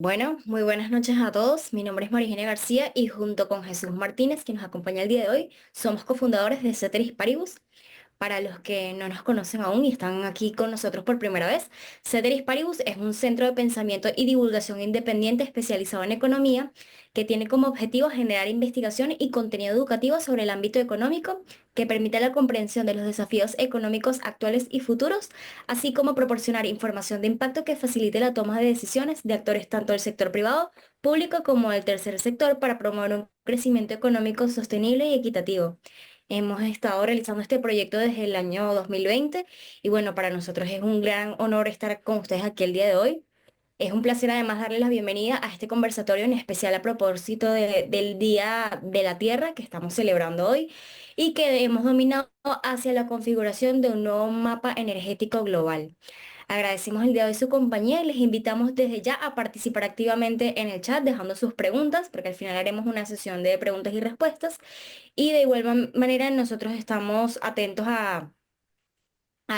Bueno, muy buenas noches a todos. Mi nombre es Marigenia García y junto con Jesús Martínez, que nos acompaña el día de hoy, somos cofundadores de Ceteris Paribus. Para los que no nos conocen aún y están aquí con nosotros por primera vez, Ceteris Paribus es un centro de pensamiento y divulgación independiente especializado en economía que tiene como objetivo generar investigación y contenido educativo sobre el ámbito económico que permite la comprensión de los desafíos económicos actuales y futuros, así como proporcionar información de impacto que facilite la toma de decisiones de actores tanto del sector privado, público como del tercer sector para promover un crecimiento económico sostenible y equitativo. Hemos estado realizando este proyecto desde el año 2020 y bueno, para nosotros es un gran honor estar con ustedes aquí el día de hoy. Es un placer además darles la bienvenida a este conversatorio en especial a propósito del Día de la Tierra que estamos celebrando hoy y que hemos dominado hacia la configuración de un nuevo mapa energético global. Agradecemos el día de hoy su compañía y les invitamos desde ya a participar activamente en el chat dejando sus preguntas, porque al final haremos una sesión de preguntas y respuestas. Y de igual manera nosotros estamos atentos a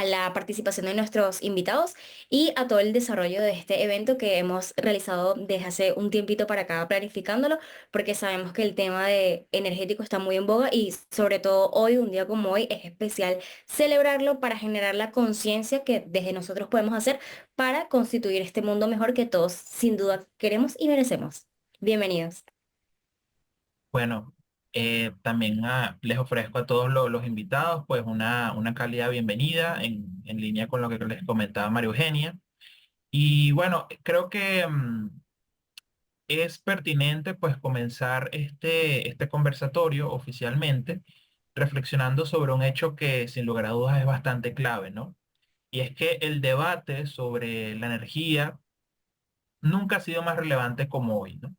la participación de nuestros invitados y a todo el desarrollo de este evento que hemos realizado desde hace un tiempito para acá planificándolo, porque sabemos que el tema de energético está muy en boga y sobre todo hoy, un día como hoy, es especial celebrarlo para generar la conciencia que desde nosotros podemos hacer para constituir este mundo mejor que todos sin duda queremos y merecemos. Bienvenidos. Bueno, también les ofrezco a todos los invitados pues una cálida bienvenida en línea con lo que les comentaba María Eugenia. Y bueno, creo que es pertinente pues comenzar este conversatorio oficialmente reflexionando sobre un hecho que sin lugar a dudas es bastante clave, ¿no? Y es que el debate sobre la energía nunca ha sido más relevante como hoy, ¿no?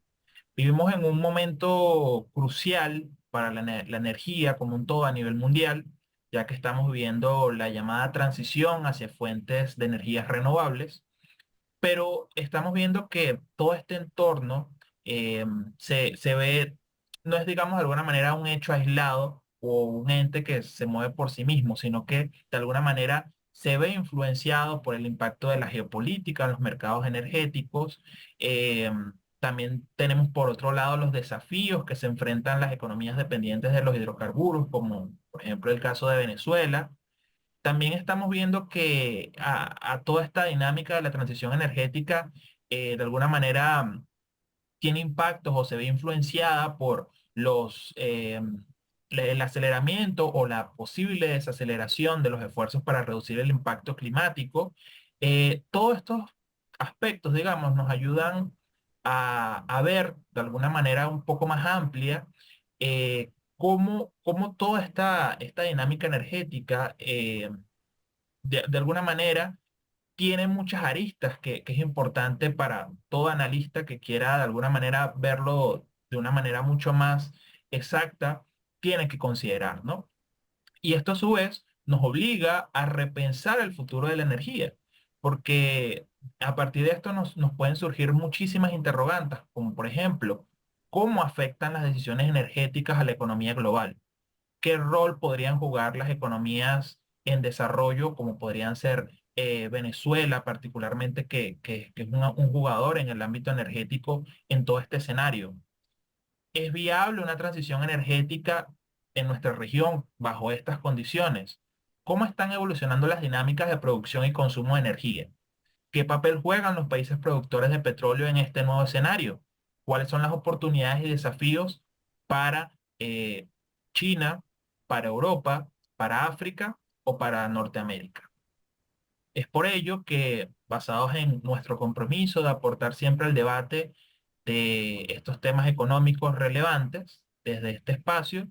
Vivimos en un momento crucial para la energía como un todo a nivel mundial, ya que estamos viviendo la llamada transición hacia fuentes de energías renovables, pero estamos viendo que todo este entorno eh, se ve, no es, digamos, de alguna manera un hecho aislado o un ente que se mueve por sí mismo, sino que de alguna manera se ve influenciado por el impacto de la geopolítica en los mercados energéticos. Eh, También tenemos por otro lado los desafíos que se enfrentan las economías dependientes de los hidrocarburos, como por ejemplo el caso de Venezuela. También estamos viendo que a toda esta dinámica de la transición energética, de alguna manera tiene impactos o se ve influenciada por el aceleramiento o la posible desaceleración de los esfuerzos para reducir el impacto climático. Todos estos aspectos, digamos, nos ayudan a ver de alguna manera un poco más amplia cómo toda esta dinámica energética, de alguna manera, tiene muchas aristas que es importante para todo analista que quiera de alguna manera verlo de una manera mucho más exacta, tiene que considerar, ¿no? Y esto a su vez nos obliga a repensar el futuro de la energía, porque a partir de esto nos pueden surgir muchísimas interrogantes, como por ejemplo, ¿cómo afectan las decisiones energéticas a la economía global? ¿Qué rol podrían jugar las economías en desarrollo, como podrían ser Venezuela, particularmente, que es un jugador en el ámbito energético en todo este escenario? ¿Es viable una transición energética en nuestra región bajo estas condiciones? ¿Cómo están evolucionando las dinámicas de producción y consumo de energía? ¿Qué papel juegan los países productores de petróleo en este nuevo escenario? ¿Cuáles son las oportunidades y desafíos para China, para Europa, para África o para Norteamérica? Es por ello que, basados en nuestro compromiso de aportar siempre al debate de estos temas económicos relevantes desde este espacio,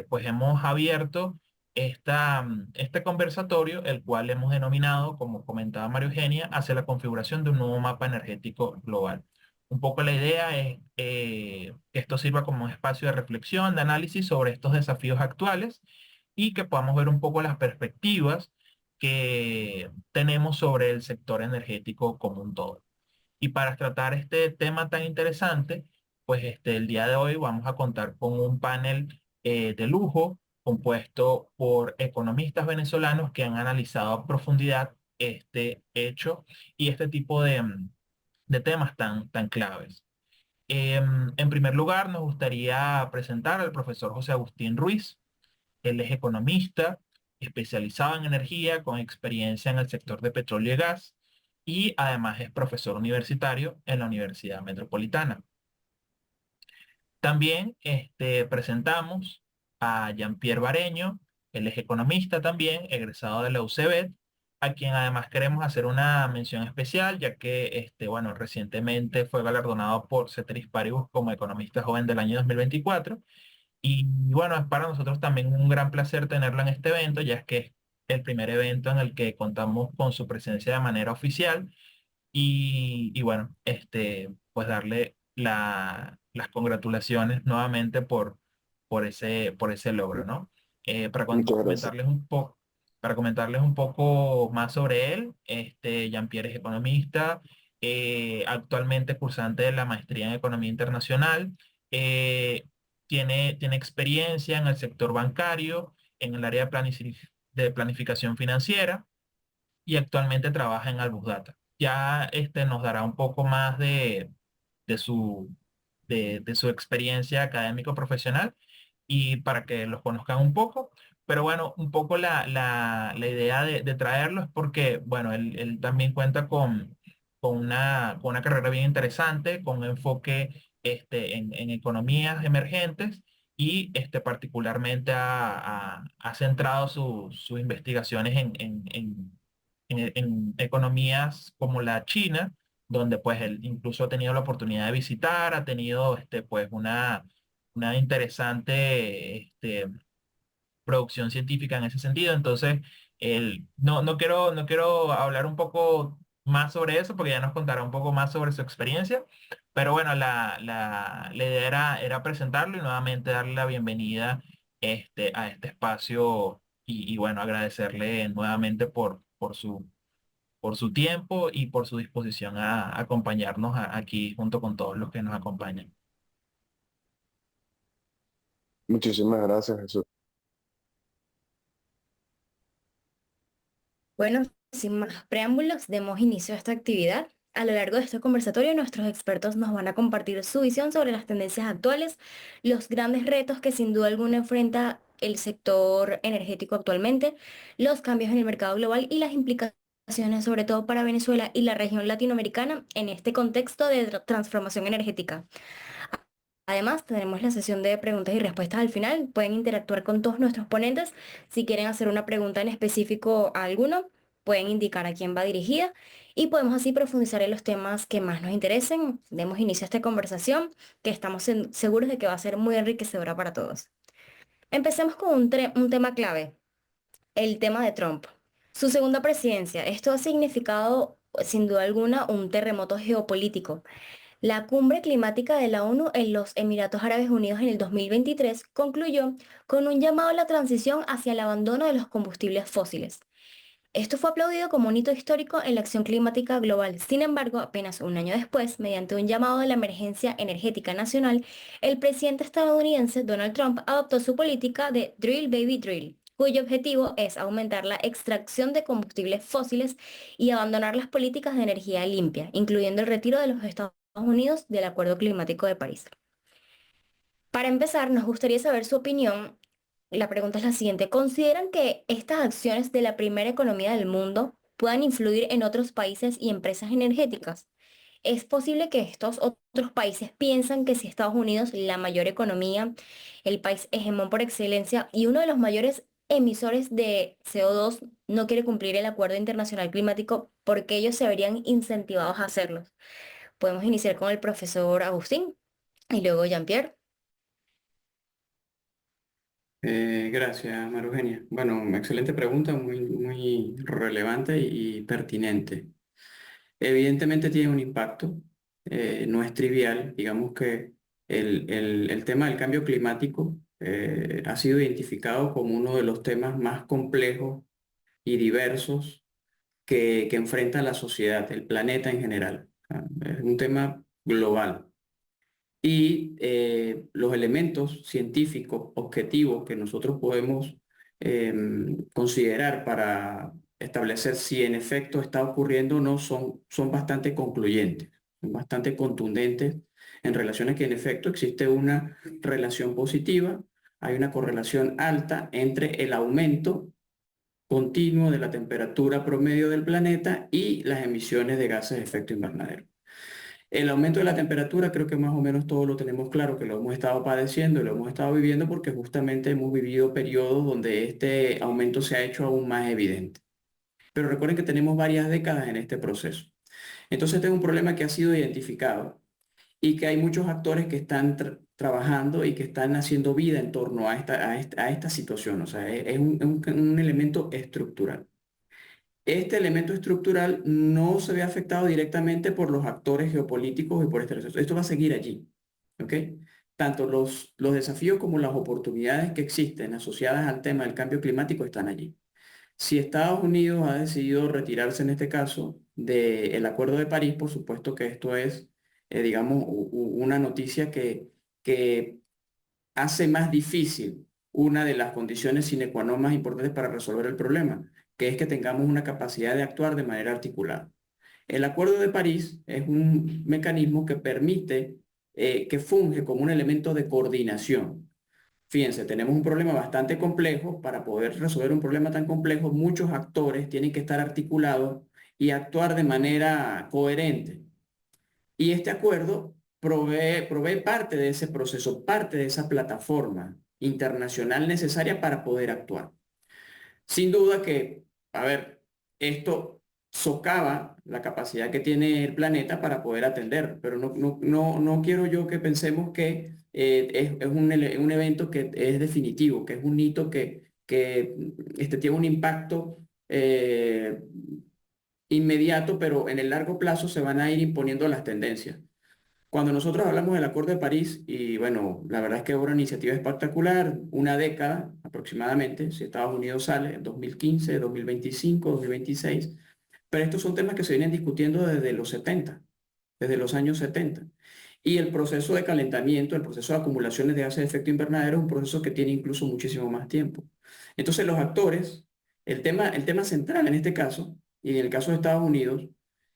pues hemos abierto este conversatorio, el cual hemos denominado, como comentaba María Eugenia, hacia la configuración de un nuevo mapa energético global. Un poco la idea es que esto sirva como un espacio de reflexión, de análisis sobre estos desafíos actuales y que podamos ver un poco las perspectivas que tenemos sobre el sector energético como un todo. Y para tratar este tema tan interesante, pues el día de hoy vamos a contar con un panel de lujo compuesto por economistas venezolanos que han analizado a profundidad este hecho y este tipo de temas tan claves. En primer lugar, nos gustaría presentar al profesor José Agustín Ruiz. Él es economista, especializado en energía, con experiencia en el sector de petróleo y gas, y además es profesor universitario en la Universidad Metropolitana. También presentamos a Jean-Pierre Bareño. Él es economista también, egresado de la UCB, a quien además queremos hacer una mención especial, ya que bueno, recientemente fue galardonado por Ceteris Paribus como economista joven del año 2024. Y bueno, es para nosotros también un gran placer tenerlo en este evento, ya que es el primer evento en el que contamos con su presencia de manera oficial. Y bueno, pues darle las congratulaciones nuevamente por ese logro, ¿no? Muchas gracias. Comentarles un poco, para comentarles un poco más sobre él, Jean-Pierre es economista, actualmente cursante de la maestría en Economía Internacional, eh, tiene experiencia en el sector bancario, en el área de planificación financiera y actualmente trabaja en Albus Data. Ya nos dará un poco más de su, de su experiencia académico-profesional y para que los conozcan un poco. Pero bueno, un poco la idea de traerlo es porque, bueno, él también cuenta con una carrera bien interesante, con un enfoque en economías emergentes y particularmente ha centrado sus investigaciones en economías como la China, donde pues él incluso ha tenido la oportunidad de visitar, ha tenido pues una interesante producción científica en ese sentido. Entonces, no quiero hablar un poco más sobre eso porque ya nos contará un poco más sobre su experiencia, pero bueno, la idea era presentarlo y nuevamente darle la bienvenida a este espacio y bueno, agradecerle nuevamente por su tiempo y por su disposición a acompañarnos aquí junto con todos los que nos acompañan. Muchísimas gracias, Jesús. Bueno, sin más preámbulos, demos inicio a esta actividad. A lo largo de este conversatorio, nuestros expertos nos van a compartir su visión sobre las tendencias actuales, los grandes retos que sin duda alguna enfrenta el sector energético actualmente, los cambios en el mercado global y las implicaciones sobre todo para Venezuela y la región latinoamericana en este contexto de transformación energética. Además, tendremos la sesión de preguntas y respuestas al final. Pueden interactuar con todos nuestros ponentes. Si quieren hacer una pregunta en específico a alguno, pueden indicar a quién va dirigida y podemos así profundizar en los temas que más nos interesen. Demos inicio a esta conversación que estamos seguros de que va a ser muy enriquecedora para todos. Empecemos con un tema clave, el tema de Trump. Su segunda presidencia. Esto ha significado, sin duda alguna, un terremoto geopolítico. La cumbre climática de la ONU en los Emiratos Árabes Unidos en el 2023 concluyó con un llamado a la transición hacia el abandono de los combustibles fósiles. Esto fue aplaudido como un hito histórico en la acción climática global. Sin embargo, apenas un año después, mediante un llamado de la emergencia energética nacional, el presidente estadounidense Donald Trump adoptó su política de Drill Baby Drill, cuyo objetivo es aumentar la extracción de combustibles fósiles y abandonar las políticas de energía limpia, incluyendo el retiro de los Estados Unidos del Acuerdo Climático de París. Para empezar, nos gustaría saber su opinión. La pregunta es la siguiente. ¿Consideran que estas acciones de la primera economía del mundo puedan influir en otros países y empresas energéticas? ¿Es posible que estos otros países piensan que si Estados Unidos, la mayor economía, el país hegemón por excelencia y uno de los mayores emisores de CO2, no quiere cumplir el Acuerdo Internacional Climático, porque ellos se verían incentivados a hacerlo? Podemos iniciar con el profesor Agustín y luego Jean-Pierre. Gracias, María Eugenia. Bueno, excelente pregunta, muy relevante y pertinente. Evidentemente tiene un impacto, no es trivial. Digamos que el tema del cambio climático ha sido identificado como uno de los temas más complejos y diversos que enfrenta la sociedad, el planeta en general. Es un tema global. Y los elementos científicos objetivos que nosotros podemos considerar para establecer si en efecto está ocurriendo o no son bastante concluyentes. bastante contundentes en relación a que en efecto existe una relación positiva, hay una correlación alta entre el aumento continuo de la temperatura promedio del planeta y las emisiones de gases de efecto invernadero. El aumento de la temperatura creo que más o menos todos lo tenemos claro, que lo hemos estado padeciendo y lo hemos estado viviendo porque justamente hemos vivido periodos donde este aumento se ha hecho aún más evidente. Pero recuerden que tenemos varias décadas en este proceso. Entonces este es un problema que ha sido identificado y que hay muchos actores que están trabajando y que están haciendo vida en torno a esta situación. O sea, es un elemento estructural. Este elemento estructural no se ve afectado directamente por los actores geopolíticos y por este proceso. Esto va a seguir allí, ¿ok? Tanto los desafíos como las oportunidades que existen asociadas al tema del cambio climático están allí. Si Estados Unidos ha decidido retirarse en este caso del Acuerdo de París, por supuesto que esto es, digamos, una noticia que hace más difícil una de las condiciones sine qua non más importantes para resolver el problema, que es que tengamos una capacidad de actuar de manera articulada. El Acuerdo de París es un mecanismo que permite, que funge como un elemento de coordinación. Fíjense, tenemos un problema bastante complejo. Para poder resolver un problema tan complejo, muchos actores tienen que estar articulados y actuar de manera coherente. Y este acuerdo provee parte de ese proceso, parte de esa plataforma internacional necesaria para poder actuar. Sin duda que, a ver, esto socava la capacidad que tiene el planeta para poder atender, pero no quiero yo que pensemos que es un evento que es definitivo, que es un hito que tiene un impacto inmediato, pero en el largo plazo se van a ir imponiendo las tendencias. Cuando nosotros hablamos del Acuerdo de París, y bueno, la verdad es que es una iniciativa espectacular, una década aproximadamente, si Estados Unidos sale en 2015, 2025, 2026, pero estos son temas que se vienen discutiendo desde los 70, desde los años 70. Y el proceso de calentamiento, el proceso de acumulaciones de gases de efecto invernadero es un proceso que tiene incluso muchísimo más tiempo. Entonces los actores, el tema central en este caso, y en el caso de Estados Unidos,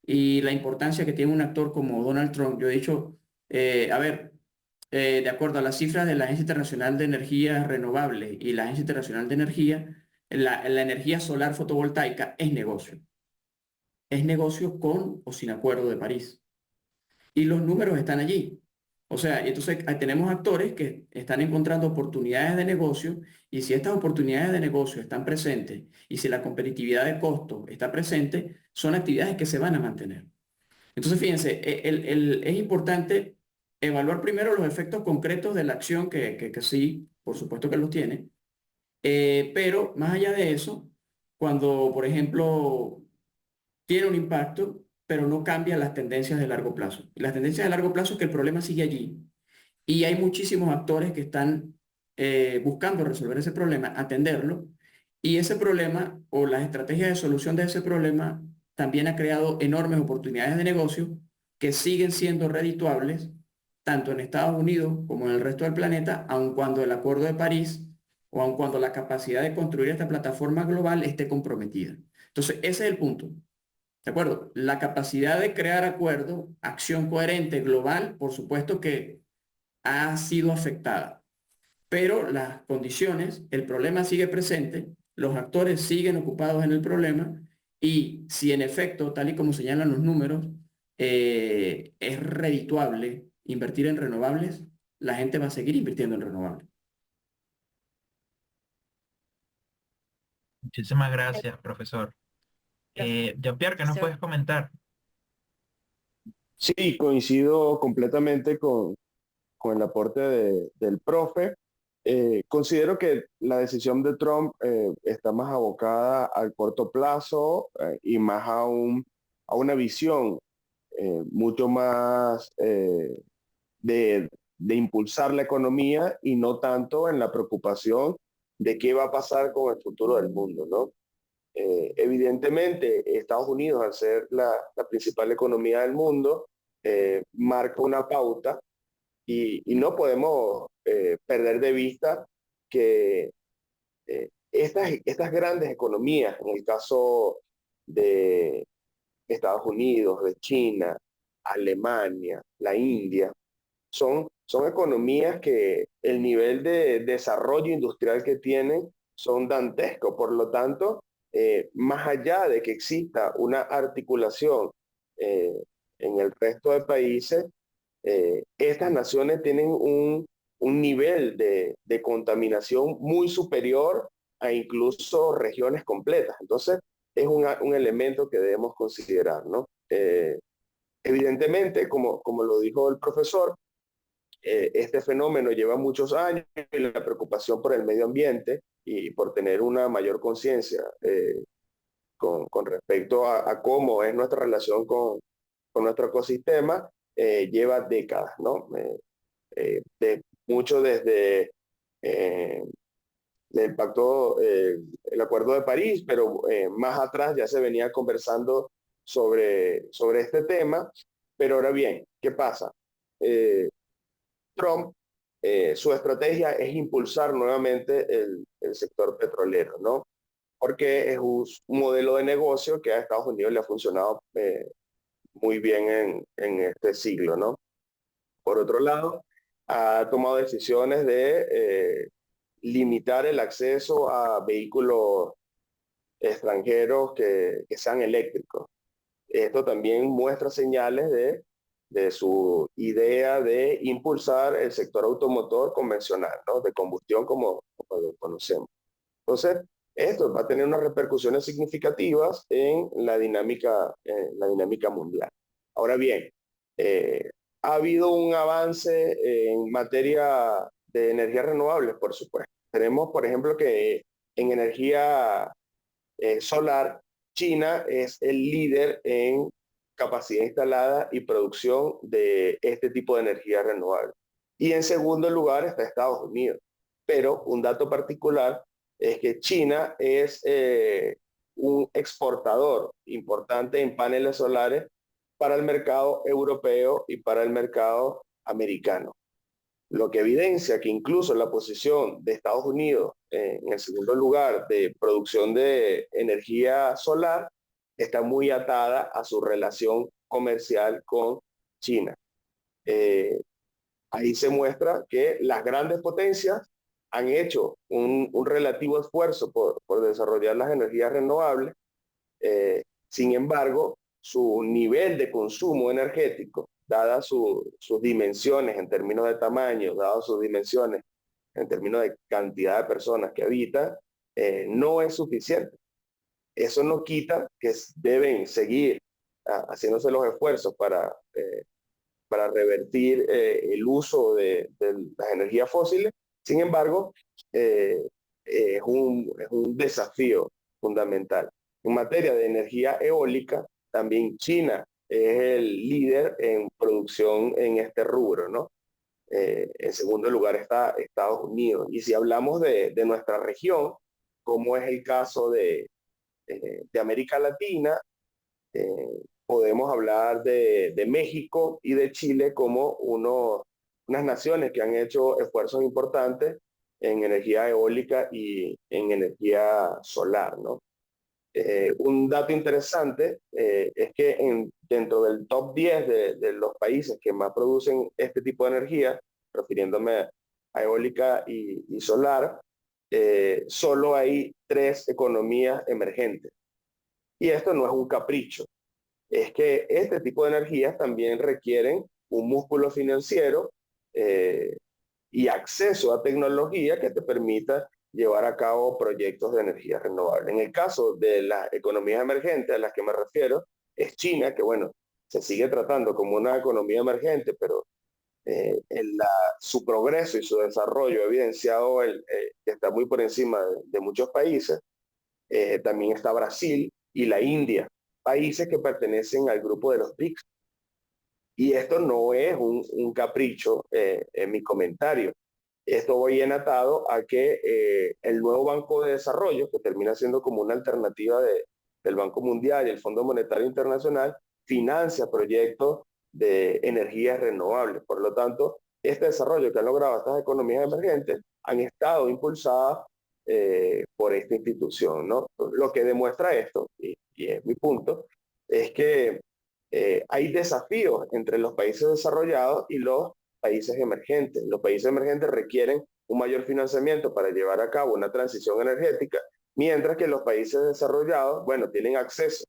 y la importancia que tiene un actor como Donald Trump, yo he dicho, a ver, de acuerdo a las cifras de la Agencia Internacional de Energía Renovable y la Agencia Internacional de Energía, la energía solar fotovoltaica es negocio. Es negocio con o sin Acuerdo de París. Y los números están allí. O sea, entonces tenemos actores que están encontrando oportunidades de negocio y si estas oportunidades de negocio están presentes y si la competitividad de costo está presente, son actividades que se van a mantener. Entonces, fíjense, es importante evaluar primero los efectos concretos de la acción que sí, por supuesto que los tiene, pero más allá de eso, cuando, por ejemplo, tiene un impacto, pero no cambia las tendencias de largo plazo. Las tendencias de largo plazo es que el problema sigue allí y hay muchísimos actores que están buscando resolver ese problema, atenderlo, y ese problema o las estrategias de solución de ese problema también ha creado enormes oportunidades de negocio que siguen siendo redituables tanto en Estados Unidos como en el resto del planeta, aun cuando el Acuerdo de París o aun cuando la capacidad de construir esta plataforma global esté comprometida. Entonces, ese es el punto. ¿De acuerdo? La capacidad de crear acuerdo, acción coherente, global, por supuesto que ha sido afectada, pero las condiciones, el problema sigue presente, los actores siguen ocupados en el problema y si en efecto, tal y como señalan los números, es redituable invertir en renovables, la gente va a seguir invirtiendo en renovables. Muchísimas gracias, profesor. Jean-Pierre, ¿qué nos Profesor. puedes comentar? Sí, coincido completamente con el aporte del profe. Considero que la decisión de Trump está más abocada al corto plazo y más a una visión mucho más de impulsar la economía y no tanto en la preocupación de qué va a pasar con el futuro del mundo, ¿no? Evidentemente, Estados Unidos, al ser la principal economía del mundo, marca una pauta y no podemos perder de vista que estas grandes economías, en el caso de Estados Unidos, de China, Alemania, la India, son economías que el nivel de desarrollo industrial que tienen son dantescos. Por lo tanto, más allá de que exista una articulación eh, en el resto de países, estas naciones tienen un nivel de contaminación muy superior a incluso regiones completas. Entonces, es un elemento que debemos considerar, ¿no? Evidentemente, como lo dijo el profesor, este fenómeno lleva muchos años y la preocupación por el medio ambiente y por tener una mayor conciencia con respecto a cómo es nuestra relación con nuestro ecosistema lleva décadas, ¿no? Mucho desde eh, el pacto, el Acuerdo de París, pero más atrás ya se venía conversando sobre este tema. Pero ahora bien, ¿qué pasa? Eh, Trump, su estrategia es impulsar nuevamente el sector petrolero, ¿no? Porque es un modelo de negocio que a Estados Unidos le ha funcionado muy bien en este siglo, ¿no? Por otro lado, ha tomado decisiones de limitar el acceso a vehículos extranjeros que sean eléctricos. Esto también muestra señales de su idea de impulsar el sector automotor convencional, ¿no? De combustión como lo conocemos. Entonces, esto va a tener unas repercusiones significativas en la dinámica mundial. Ahora bien, eh, ha habido un avance en materia de energías renovables, por supuesto. Tenemos, por ejemplo, que en energía solar, China es el líder en capacidad instalada y producción de este tipo de energía renovable. Y en segundo lugar está Estados Unidos. Pero un dato particular es que China es un exportador importante en paneles solares para el mercado europeo y para el mercado americano, lo que evidencia que incluso la posición de Estados Unidos en el segundo lugar de producción de energía solar está muy atada a su relación comercial con China. Eh, Ahí se muestra que las grandes potencias han hecho un relativo esfuerzo por desarrollar las energías renovables. Sin embargo, su nivel de consumo energético, dadas sus dimensiones en términos de tamaño, dadas sus dimensiones en términos de cantidad de personas que habitan, no es suficiente. Eso no quita que deben seguir haciéndose los esfuerzos para revertir el uso de las energías fósiles. Sin embargo, eh, es un desafío fundamental. En materia de energía eólica, también China es el líder en producción en este rubro, ¿no? En segundo lugar está Estados Unidos. Y si hablamos de nuestra región, como es el caso de América Latina, podemos hablar de México y de Chile como unas naciones que han hecho esfuerzos importantes en energía eólica y en energía solar, ¿no? Un dato interesante es que dentro del top 10 de los países que más producen este tipo de energía, refiriéndome a eólica y solar, solo hay 3 economías emergentes. Y esto no es un capricho, es que este tipo de energías también requieren un músculo financiero eh, y acceso a tecnología que te permita llevar a cabo proyectos de energía renovable. En el caso de las economías emergentes a las que me refiero, es China, que bueno, se sigue tratando como una economía emergente, pero su progreso y su desarrollo ha evidenciado que está muy por encima de muchos países. También está Brasil y la India, países que pertenecen al grupo de los BRICS. Y esto no es un capricho en mi comentario. Esto voy atado a que el nuevo Banco de Desarrollo, que termina siendo como una alternativa del Banco Mundial y el Fondo Monetario Internacional, financia proyectos de energías renovables. Por lo tanto, este desarrollo que han logrado estas economías emergentes han estado impulsadas por esta institución, ¿no? Lo que demuestra esto, y es mi punto, es que hay desafíos entre los países desarrollados y los países emergentes. Los países emergentes requieren un mayor financiamiento para llevar a cabo una transición energética, mientras que los países desarrollados, bueno, tienen acceso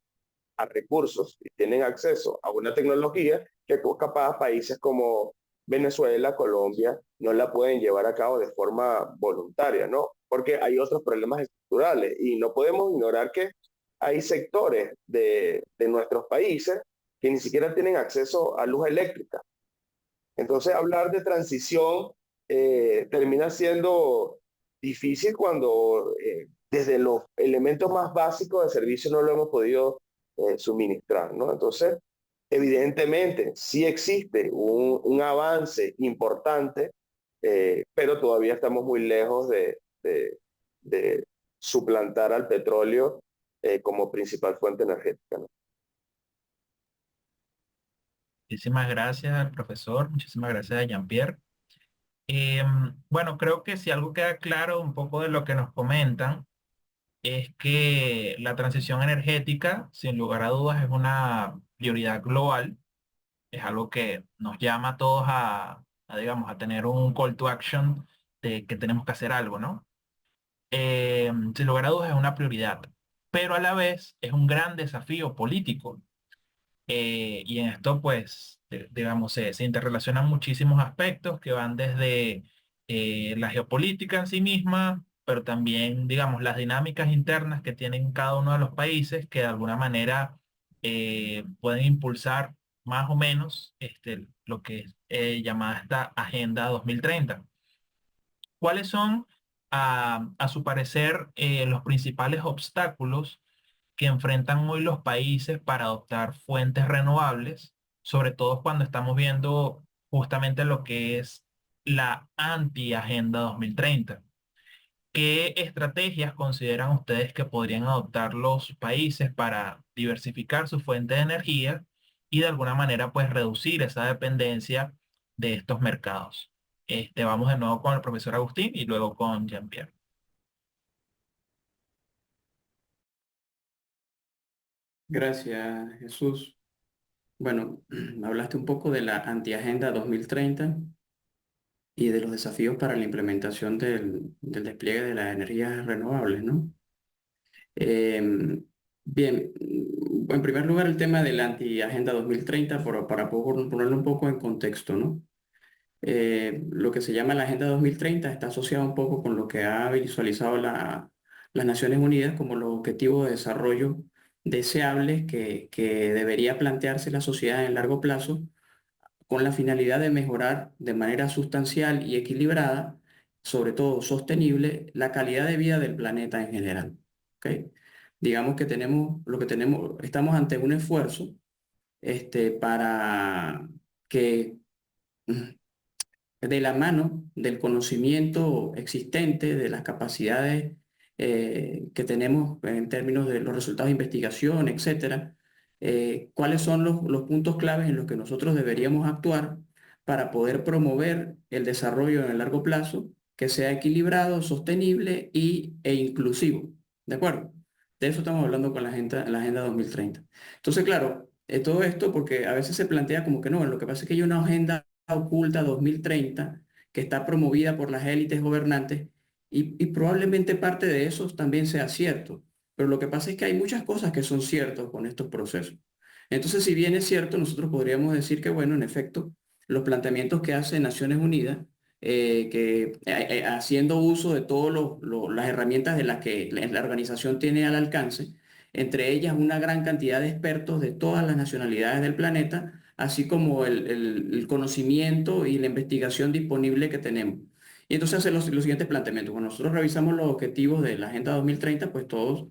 a recursos y tienen acceso a una tecnología que capaz países como Venezuela, Colombia, no la pueden llevar a cabo de forma voluntaria, ¿no? Porque hay otros problemas estructurales y no podemos ignorar que hay sectores de nuestros países que ni siquiera tienen acceso a luz eléctrica. Entonces, hablar de transición termina siendo difícil cuando desde los elementos más básicos de servicio no lo hemos podido suministrar, ¿no? Entonces, evidentemente, sí existe un avance importante, pero todavía estamos muy lejos de suplantar al petróleo como principal fuente energética, ¿no? Muchísimas gracias, profesor. Muchísimas gracias a Jean-Pierre. Bueno, creo que si algo queda claro un poco de lo que nos comentan es que la transición energética, sin lugar a dudas, es una prioridad global. Es algo que nos llama a todos digamos, a tener un call to action de que tenemos que hacer algo, ¿no? Sin lugar a dudas, es una prioridad, pero a la vez es un gran desafío político. Y en esto, pues, digamos, se interrelacionan muchísimos aspectos que van desde la geopolítica en sí misma, pero también, digamos, las dinámicas internas que tienen cada uno de los países que de alguna manera pueden impulsar más o menos lo que es llamada esta Agenda 2030. ¿Cuáles son, a su parecer, los principales obstáculos que enfrentan hoy los países para adoptar fuentes renovables, sobre todo cuando estamos viendo justamente lo que es la anti-Agenda 2030? ¿Qué estrategias consideran ustedes que podrían adoptar los países para diversificar su fuente de energía y de alguna manera pues reducir esa dependencia de estos mercados? Vamos de nuevo con el profesor Agustín y luego con Jean-Pierre. Gracias, Jesús. Bueno, hablaste un poco de la antiagenda 2030 y de los desafíos para la implementación del despliegue de las energías renovables, ¿no? Bien, en primer lugar el tema de la antiagenda 2030, para ponerlo un poco en contexto, ¿no? Lo que se llama la Agenda 2030 está asociado un poco con lo que ha visualizado las Naciones Unidas como los objetivos de desarrollo deseables que debería plantearse la sociedad en largo plazo con la finalidad de mejorar de manera sustancial y equilibrada, sobre todo sostenible, la calidad de vida del planeta en general. ¿Ok? Digamos que estamos ante un esfuerzo para que de la mano del conocimiento existente, de las capacidades que tenemos en términos de los resultados de investigación, etcétera, cuáles son los puntos claves en los que nosotros deberíamos actuar para poder promover el desarrollo en el largo plazo que sea equilibrado, sostenible e inclusivo. ¿De acuerdo? De eso estamos hablando con la Agenda 2030. Entonces, claro, todo esto porque a veces se plantea como que no, lo que pasa es que hay una agenda oculta 2030 que está promovida por las élites gobernantes y probablemente parte de eso también sea cierto. Pero lo que pasa es que hay muchas cosas que son ciertas con estos procesos. Entonces, si bien es cierto, nosotros podríamos decir que, bueno, en efecto, los planteamientos que hace Naciones Unidas, haciendo uso de todas las herramientas de las que la organización tiene al alcance, entre ellas una gran cantidad de expertos de todas las nacionalidades del planeta, así como el conocimiento y la investigación disponible que tenemos. Y entonces hace los siguientes planteamientos. Cuando nosotros revisamos los objetivos de la Agenda 2030, pues todos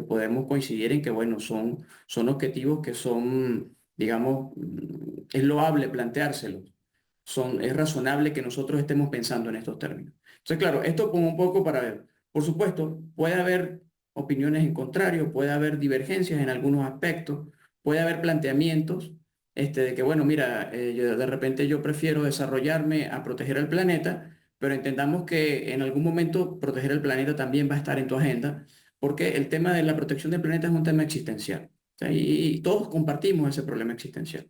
podemos coincidir en que, bueno, son objetivos que son, digamos, es loable planteárselos. Es razonable que nosotros estemos pensando en estos términos. Entonces, claro, esto como un poco para ver. Por supuesto, puede haber opiniones en contrario, puede haber divergencias en algunos aspectos, puede haber planteamientos de que, bueno, mira, de repente yo prefiero desarrollarme a proteger el planeta, pero entendamos que en algún momento proteger el planeta también va a estar en tu agenda, porque el tema de la protección del planeta es un tema existencial. O sea, y todos compartimos ese problema existencial.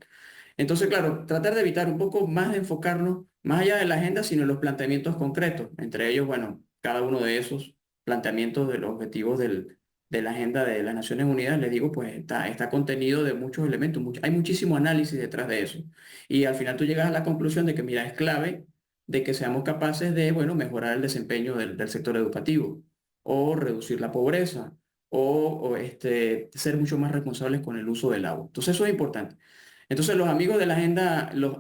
Entonces, claro, tratar de evitar un poco más de enfocarnos más allá de la agenda, sino en los planteamientos concretos. Entre ellos, bueno, cada uno de esos planteamientos de los objetivos de la agenda de las Naciones Unidas, les digo, pues está contenido de muchos elementos. Hay muchísimo análisis detrás de eso. Y al final tú llegas a la conclusión de que, mira, es clave de que seamos capaces de, bueno, mejorar el desempeño del sector educativo o reducir la pobreza o ser mucho más responsables con el uso del agua. Entonces, eso es importante. Entonces, los amigos de la agenda, los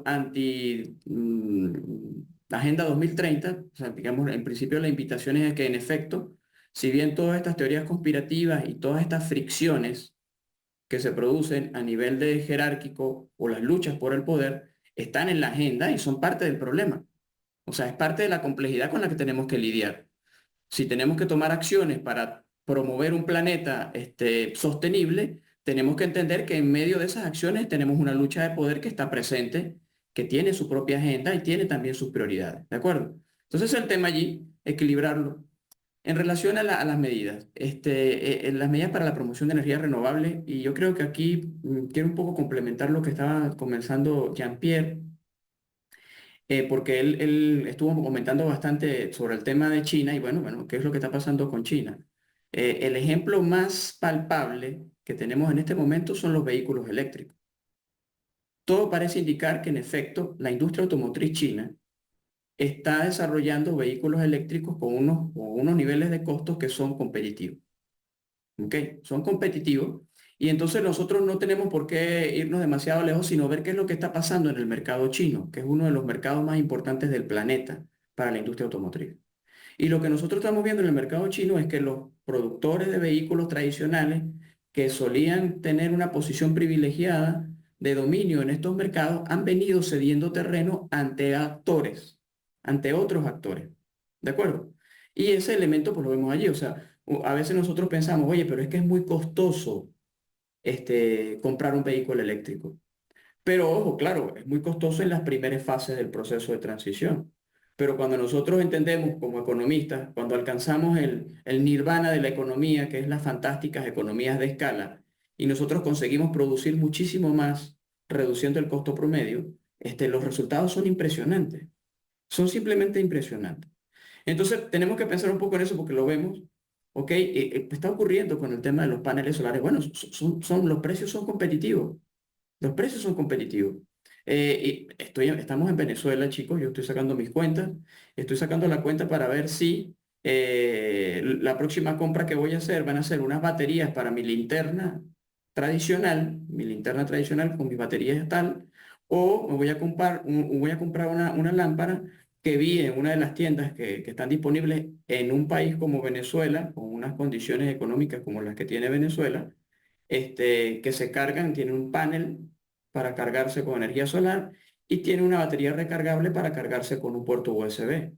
la Agenda 2030, o sea, digamos, en principio la invitación es a que, en efecto, si bien todas estas teorías conspirativas y todas estas fricciones que se producen a nivel de jerárquico o las luchas por el poder están en la agenda y son parte del problema. O sea, es parte de la complejidad con la que tenemos que lidiar. Si tenemos que tomar acciones para promover un planeta sostenible, tenemos que entender que en medio de esas acciones tenemos una lucha de poder que está presente, que tiene su propia agenda y tiene también sus prioridades, ¿de acuerdo? Entonces el tema allí, equilibrarlo. En relación a las medidas, las medidas para la promoción de energía renovable, y yo creo que aquí quiero un poco complementar lo que estaba comenzando Jean-Pierre, porque él estuvo comentando bastante sobre el tema de China y bueno, ¿qué es lo que está pasando con China? El ejemplo más palpable que tenemos en este momento son los vehículos eléctricos. Todo parece indicar que, en efecto, la industria automotriz china está desarrollando vehículos eléctricos con unos niveles de costos que son competitivos. ¿Ok? Son competitivos. Y entonces nosotros no tenemos por qué irnos demasiado lejos, sino ver qué es lo que está pasando en el mercado chino, que es uno de los mercados más importantes del planeta para la industria automotriz. Y lo que nosotros estamos viendo en el mercado chino es que los productores de vehículos tradicionales que solían tener una posición privilegiada de dominio en estos mercados han venido cediendo terreno ante actores, ante otros actores. ¿De acuerdo? Y ese elemento pues lo vemos allí. O sea, a veces nosotros pensamos, oye, pero es que es muy costoso comprar un vehículo eléctrico. Pero ojo, claro, es muy costoso en las primeras fases del proceso de transición. Pero cuando nosotros entendemos como economistas, cuando alcanzamos el nirvana de la economía, que es las fantásticas economías de escala, y nosotros conseguimos producir muchísimo más reduciendo el costo promedio, los resultados son impresionantes. Son simplemente impresionantes. Entonces, tenemos que pensar un poco en eso porque lo vemos, ¿ok? Está ocurriendo con el tema de los paneles solares. Bueno, los precios son competitivos. Los precios son competitivos. Estamos en Venezuela, chicos, yo estoy sacando mis cuentas, estoy sacando la cuenta para ver si la próxima compra que voy a hacer van a ser unas baterías para mi linterna tradicional con mis baterías tal, o me voy a comprar una lámpara que vi en una de las tiendas que están disponibles en un país como Venezuela, con unas condiciones económicas como las que tiene Venezuela, que se cargan, tiene un panel para cargarse con energía solar y tiene una batería recargable para cargarse con un puerto USB.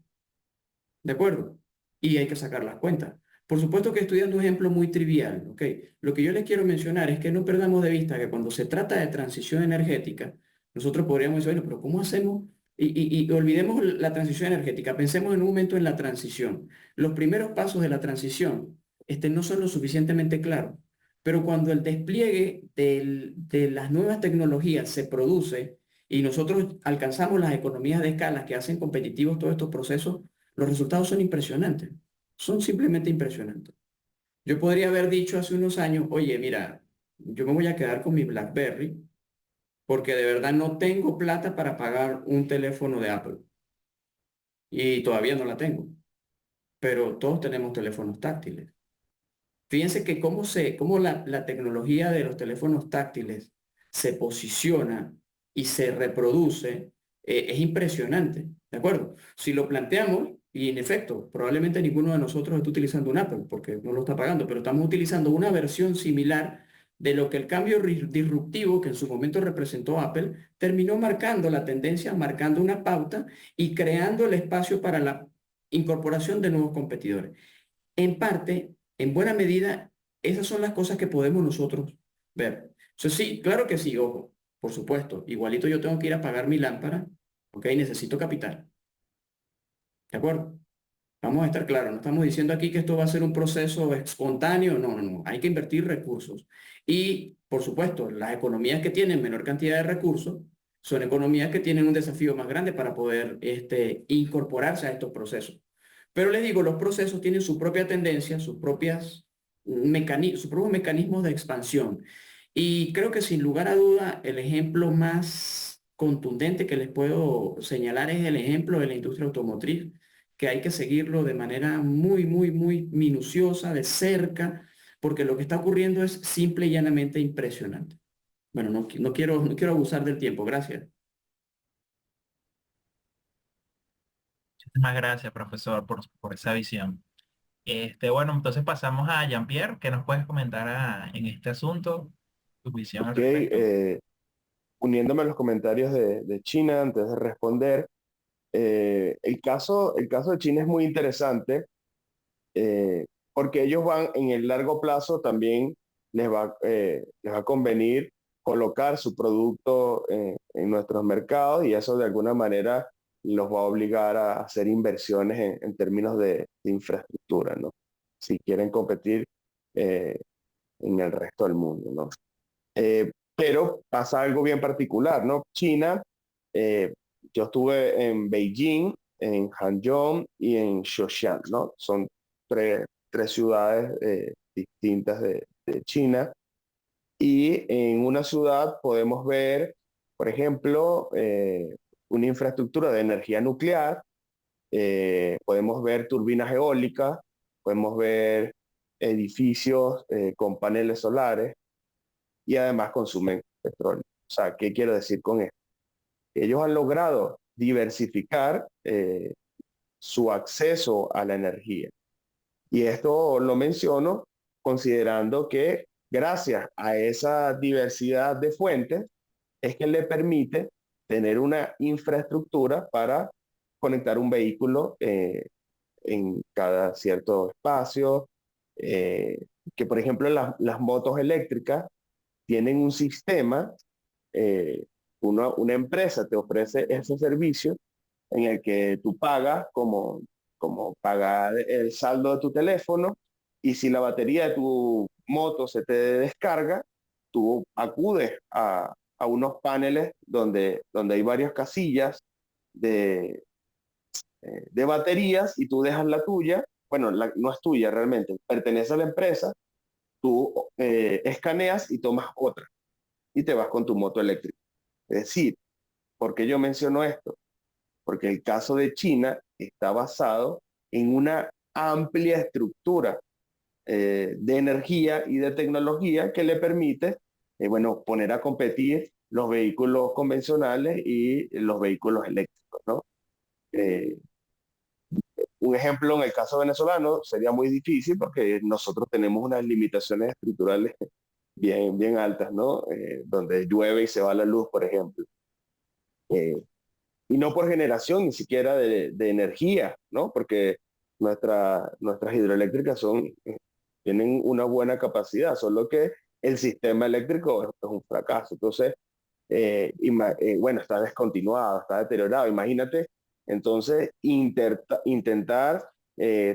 ¿De acuerdo? Y hay que sacar las cuentas. Por supuesto que estoy dando un ejemplo muy trivial, ¿ok? Lo que yo les quiero mencionar es que no perdamos de vista que cuando se trata de transición energética, nosotros podríamos decir, bueno, pero ¿cómo hacemos? Y olvidemos la transición energética, pensemos en un momento en la transición. Los primeros pasos de la transición no son lo suficientemente claros, pero cuando el despliegue de las nuevas tecnologías se produce y nosotros alcanzamos las economías de escala que hacen competitivos todos estos procesos, los resultados son impresionantes, son simplemente impresionantes. Yo podría haber dicho hace unos años, oye, mira, yo me voy a quedar con mi BlackBerry porque de verdad no tengo plata para pagar un teléfono de Apple y todavía no la tengo, pero todos tenemos teléfonos táctiles. Fíjense que cómo la tecnología de los teléfonos táctiles se posiciona y se reproduce, es impresionante, ¿de acuerdo? Si lo planteamos, y en efecto, probablemente ninguno de nosotros está utilizando un Apple porque no lo está pagando, pero estamos utilizando una versión similar de lo que el cambio disruptivo que en su momento representó Apple terminó marcando la tendencia, marcando una pauta y creando el espacio para la incorporación de nuevos competidores. En parte, en buena medida, esas son las cosas que podemos nosotros ver. Eso sí, claro que sí, ojo, por supuesto. Igualito yo tengo que ir a pagar mi lámpara, ¿ok? Necesito capital, ¿de acuerdo? Vamos a estar claros, no estamos diciendo aquí que esto va a ser un proceso espontáneo, no, no, no, hay que invertir recursos. Y, por supuesto, las economías que tienen menor cantidad de recursos son economías que tienen un desafío más grande para poder incorporarse a estos procesos. Pero les digo, los procesos tienen su propia tendencia, sus propios mecanismos de expansión. Y creo que sin lugar a duda, el ejemplo más contundente que les puedo señalar es el ejemplo de la industria automotriz, que hay que seguirlo de manera muy, muy, muy minuciosa, de cerca, porque lo que está ocurriendo es simple y llanamente impresionante. Bueno, no quiero abusar del tiempo, gracias. Muchísimas gracias, profesor, por esa visión. Bueno, entonces pasamos a Jean-Pierre. ¿Qué nos puedes comentar en este asunto? Tu visión Ok, al respecto. uniéndome a los comentarios de China antes de responder, el caso de China es muy interesante porque ellos van en el largo plazo también les va a convenir colocar su producto en nuestros mercados y eso de alguna manera los va a obligar a hacer inversiones en términos de infraestructura, ¿no? Si quieren competir eh, en el resto del mundo, ¿no? Pero pasa algo bien particular, ¿no? China, eh, yo estuve en Beijing, en Hangzhou y en Shoshan, ¿no? Son tres ciudades distintas de China. Y en una ciudad podemos ver, por ejemplo, una infraestructura de energía nuclear, podemos ver turbinas eólicas, podemos ver edificios con paneles solares y además consumen petróleo. O sea, ¿qué quiero decir con esto? Ellos han logrado diversificar su acceso a la energía. Y esto lo menciono considerando que gracias a esa diversidad de fuentes es que le permite tener una infraestructura para conectar un vehículo en cada cierto espacio, que por ejemplo las motos eléctricas tienen un sistema, eh, una empresa te ofrece ese servicio en el que tú pagas como pagar el saldo de tu teléfono y si la batería de tu moto se te descarga, tú acudes a unos paneles donde hay varias casillas de, de baterías y tú dejas la tuya, bueno, no es tuya realmente, pertenece a la empresa, tú escaneas y tomas otra y te vas con tu moto eléctrica. Es decir, ¿por qué yo menciono esto? Porque el caso de China está basado en una amplia estructura de energía y de tecnología que le permite, bueno, poner a competir los vehículos convencionales y los vehículos eléctricos, ¿no? Eh, un ejemplo en el caso venezolano sería muy difícil porque nosotros tenemos unas limitaciones estructurales bien altas, ¿no? Donde llueve y se va la luz, por ejemplo. Eh, y no por generación ni siquiera de energía, ¿no? Porque nuestras hidroeléctricas tienen una buena capacidad, solo que el sistema eléctrico es un fracaso. Entonces, bueno, está descontinuado, está deteriorado. Imagínate, entonces, intentar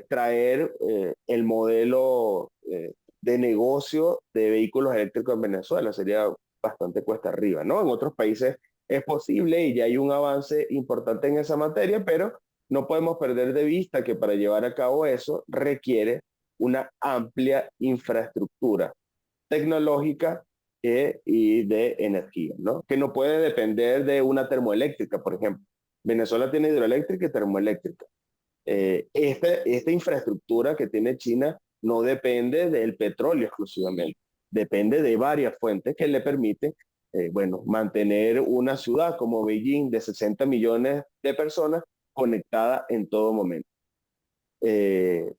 traer el modelo de negocio de vehículos eléctricos en Venezuela sería bastante cuesta arriba, ¿no? En otros países es posible y ya hay un avance importante en esa materia, pero no podemos perder de vista que para llevar a cabo eso requiere una amplia infraestructura tecnológica y de energía, ¿no? Que no puede depender de una termoeléctrica, por ejemplo. Venezuela tiene hidroeléctrica y termoeléctrica. Esta infraestructura que tiene China no depende del petróleo exclusivamente, depende de varias fuentes que le permiten, bueno, mantener una ciudad como Beijing de 60 millones de personas conectada en todo momento. Eh,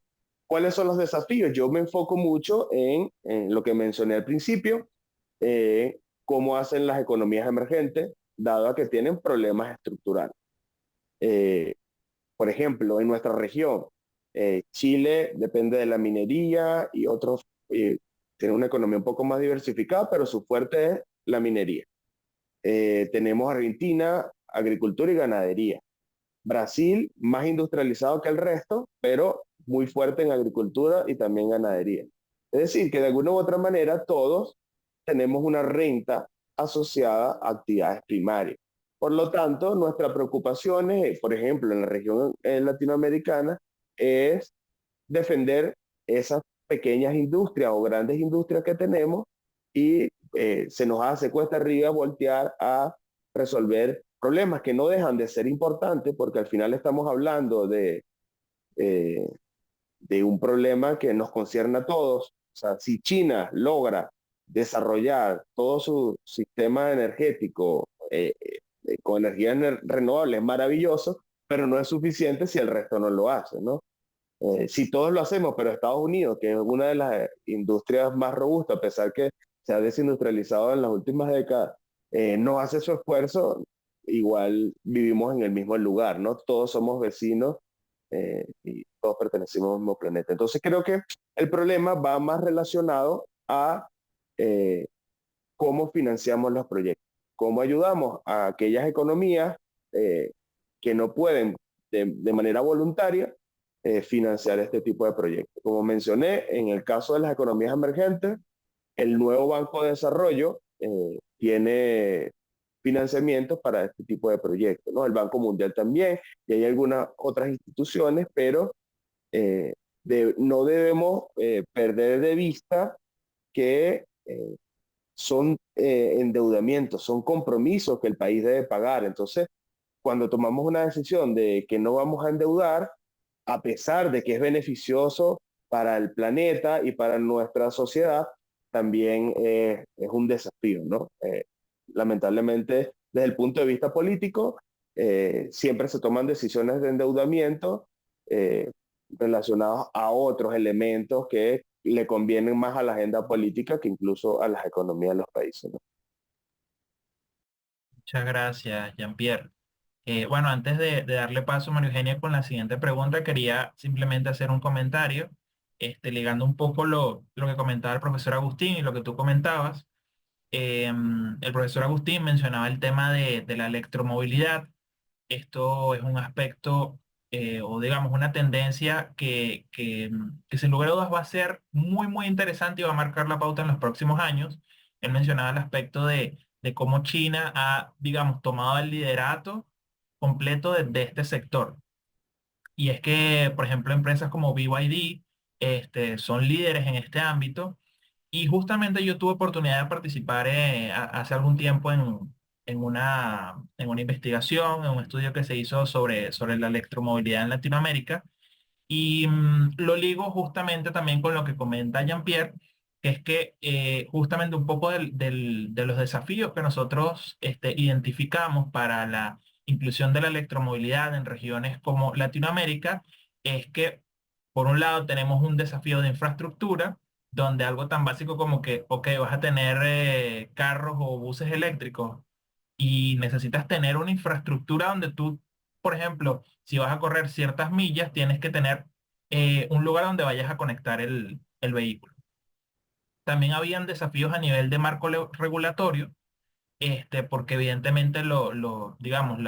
¿Cuáles son los desafíos? Yo me enfoco mucho en lo que mencioné al principio, cómo hacen las economías emergentes, dado a que tienen problemas estructurales. Eh, por ejemplo, en nuestra región, Chile depende de la minería y otros tienen una economía un poco más diversificada, pero su fuerte es la minería. Tenemos Argentina, agricultura y ganadería. Brasil, más industrializado que el resto, pero muy fuerte en agricultura y también ganadería. Es decir, que de alguna u otra manera todos tenemos una renta asociada a actividades primarias. Por lo tanto, nuestra preocupación, por ejemplo, en la región latinoamericana, es defender esas pequeñas industrias o grandes industrias que tenemos y se nos hace cuesta arriba voltear a resolver problemas que no dejan de ser importantes porque al final estamos hablando eh, de un problema que nos concierne a todos. O sea, si China logra desarrollar todo su sistema energético con energías renovables, maravilloso, pero no es suficiente si el resto no lo hace, ¿no? Si todos lo hacemos, pero Estados Unidos, que es una de las industrias más robustas, a pesar que se ha desindustrializado en las últimas décadas, no hace su esfuerzo, igual vivimos en el mismo lugar, ¿no? Todos somos vecinos y todos pertenecemos al mismo planeta. Entonces creo que el problema va más relacionado a eh, cómo financiamos los proyectos, cómo ayudamos a aquellas economías eh, que no pueden de manera voluntaria financiar este tipo de proyectos. Como mencioné, en el caso de las economías emergentes, el nuevo Banco de Desarrollo tiene financiamientos para este tipo de proyectos, ¿no? El Banco Mundial también, y hay algunas otras instituciones, pero eh, no debemos perder de vista que son endeudamientos, son compromisos que el país debe pagar. Entonces, cuando tomamos una decisión de que no vamos a endeudar, a pesar de que es beneficioso para el planeta y para nuestra sociedad, también es un desafío, ¿no? Lamentablemente, desde el punto de vista político, siempre se toman decisiones de endeudamiento eh, relacionados a otros elementos que le convienen más a la agenda política que incluso a las economías de los países, ¿no? Muchas gracias, Jean-Pierre. Bueno, antes de darle paso a María Eugenia con la siguiente pregunta, quería simplemente hacer un comentario, ligando un poco lo que comentaba el profesor Agustín y lo que tú comentabas. El profesor Agustín mencionaba el tema de la electromovilidad. Esto es un aspecto, o digamos, una tendencia que sin lugar a dudas va a ser muy, muy interesante y va a marcar la pauta en los próximos años. Él mencionaba el aspecto de cómo China ha, digamos, tomado el liderato completo de este sector. Y es que, por ejemplo, empresas como BYD son líderes en este ámbito y justamente yo tuve oportunidad de participar hace algún tiempo en una investigación, en un estudio que se hizo sobre la electromovilidad en Latinoamérica. Y lo ligo justamente también con lo que comenta Jean-Pierre, que es que justamente un poco de los desafíos que nosotros identificamos para la inclusión de la electromovilidad en regiones como Latinoamérica, es que por un lado tenemos un desafío de infraestructura, donde algo tan básico como que, ok, vas a tener carros o buses eléctricos y necesitas tener una infraestructura donde tú, por ejemplo, si vas a correr ciertas millas, tienes que tener un lugar donde vayas a conectar el vehículo. También habían desafíos a nivel de marco regulatorio, porque evidentemente digamos,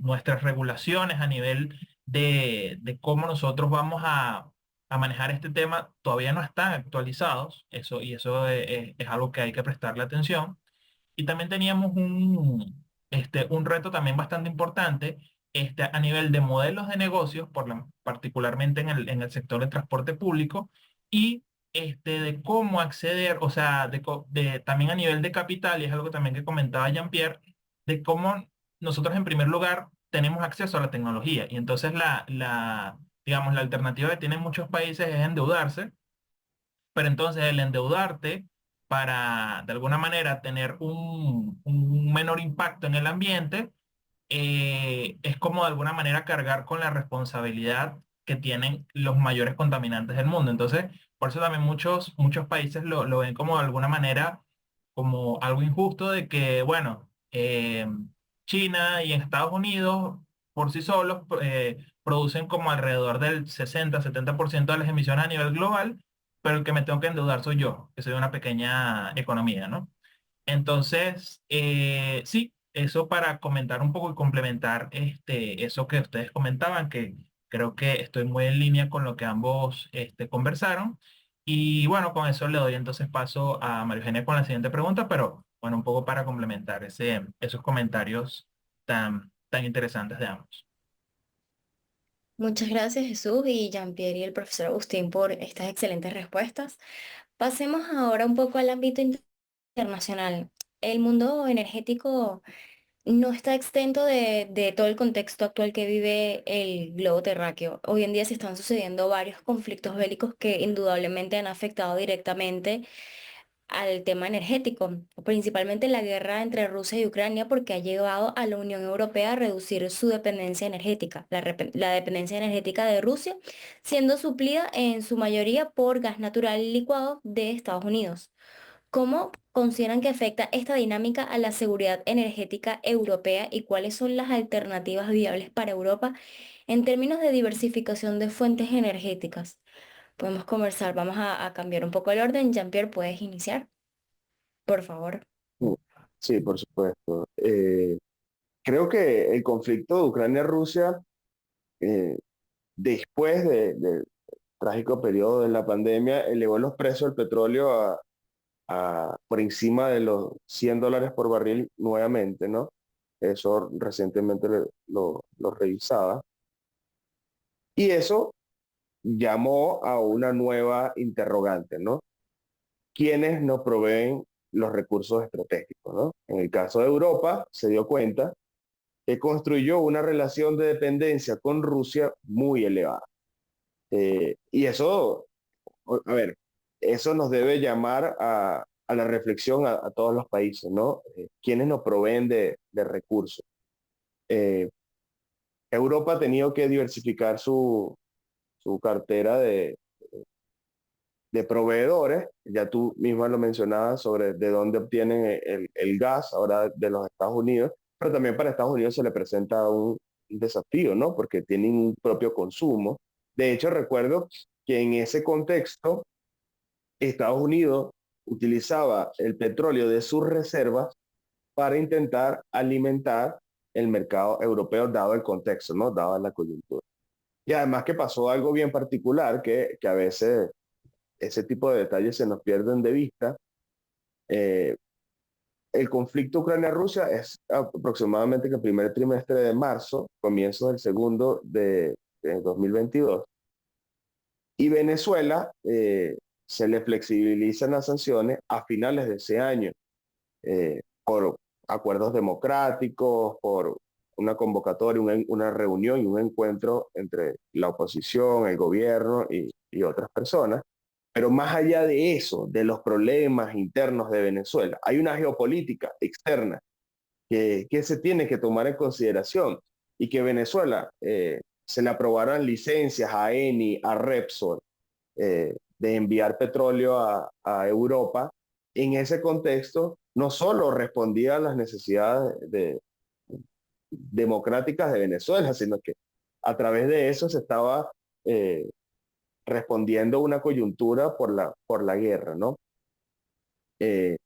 nuestras regulaciones a nivel de cómo nosotros vamos a manejar este tema todavía no están actualizados, y eso es algo que hay que prestarle atención. Y también teníamos un reto también bastante importante a nivel de modelos de negocios, particularmente en el sector de transporte público, y de cómo acceder, o sea, también a nivel de capital, y es algo también que comentaba Jean-Pierre, de cómo nosotros en primer lugar tenemos acceso a la tecnología. Y entonces digamos, la alternativa que tienen muchos países es endeudarse, pero entonces el endeudarte para, de alguna manera, tener un menor impacto en el ambiente, es como de alguna manera cargar con la responsabilidad que tienen los mayores contaminantes del mundo. Entonces, por eso también muchos países lo ven como de alguna manera como algo injusto de que, bueno, China y Estados Unidos por sí solos producen como alrededor del 60-70% de las emisiones a nivel global, pero el que me tengo que endeudar soy yo, que soy una pequeña economía, ¿no? Entonces, sí, eso para comentar un poco y complementar eso que ustedes comentaban, que creo que estoy muy en línea con lo que ambos conversaron. Y bueno, con eso le doy entonces paso a María Eugenia con la siguiente pregunta, pero bueno, un poco para complementar esos comentarios tan interesantes de ambos. Muchas gracias Jesús y Jean-Pierre y el profesor Agustín por estas excelentes respuestas. Pasemos ahora un poco al ámbito internacional. El mundo energético no está exento de todo el contexto actual que vive el globo terráqueo. Hoy en día se están sucediendo varios conflictos bélicos que indudablemente han afectado directamente al tema energético, principalmente la guerra entre Rusia y Ucrania, porque ha llevado a la Unión Europea a reducir su dependencia energética, la dependencia energética de Rusia, siendo suplida en su mayoría por gas natural licuado de Estados Unidos. ¿Cómo consideran que afecta esta dinámica a la seguridad energética europea y cuáles son las alternativas viables para Europa en términos de diversificación de fuentes energéticas? Podemos conversar, vamos a cambiar un poco el orden. Jean-Pierre, ¿puedes iniciar? Por favor. Mm, Sí, por supuesto. Creo que el conflicto de Ucrania-Rusia, eh, después del trágico periodo de la pandemia, elevó los precios del petróleo por encima de los $100 por barril nuevamente, ¿no? Eso recientemente lo revisaba. Y eso llamó a una nueva interrogante, ¿no? ¿Quiénes nos proveen los recursos estratégicos, ¿no? En el caso de Europa, se dio cuenta que construyó una relación de dependencia con Rusia muy elevada. Y eso, a ver, eso nos debe llamar a la reflexión a todos los países, ¿no? ¿Quiénes nos proveen de recursos? Eh, Europa ha tenido que diversificar su cartera de proveedores. Ya tú misma lo mencionabas sobre de dónde obtienen el gas, ahora de los Estados Unidos, pero también para Estados Unidos se le presenta un desafío, ¿no? Porque tienen un propio consumo. De hecho, recuerdo que en ese contexto, Estados Unidos utilizaba el petróleo de sus reservas para intentar alimentar el mercado europeo, dado el contexto, ¿no? Dada la coyuntura. Y además que pasó algo bien particular, que a veces ese tipo de detalles se nos pierden de vista. Eh, el conflicto Ucrania-Rusia es aproximadamente que el primer trimestre de marzo, comienzo del segundo de 2022. Y Venezuela se le flexibilizan las sanciones a finales de ese año por acuerdos democráticos, por una convocatoria, una reunión y un encuentro entre la oposición, el gobierno y otras personas. Pero más allá de eso, de los problemas internos de Venezuela, hay una geopolítica externa que se tiene que tomar en consideración y que Venezuela se le aprobaran licencias a Eni, a Repsol, de enviar petróleo a Europa. En ese contexto, no solo respondía a las necesidades democráticas de Venezuela, sino que a través de eso se estaba eh, respondiendo a una coyuntura por la guerra, ¿no? Eh,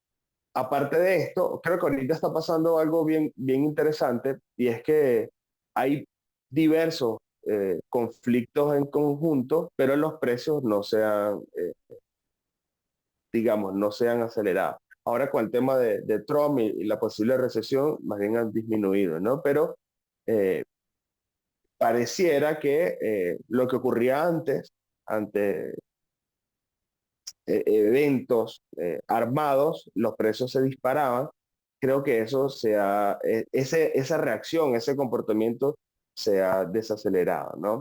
Aparte de esto, creo que ahorita está pasando algo bien interesante y es que hay diversos conflictos en conjunto, pero los precios no se han, digamos, no se han acelerado. Ahora con el tema de Trump y la posible recesión, más bien han disminuido, ¿no? Pero eh, pareciera que lo que ocurría antes, ante eventos armados, los precios se disparaban. Creo que esa reacción, ese comportamiento se ha desacelerado, ¿no?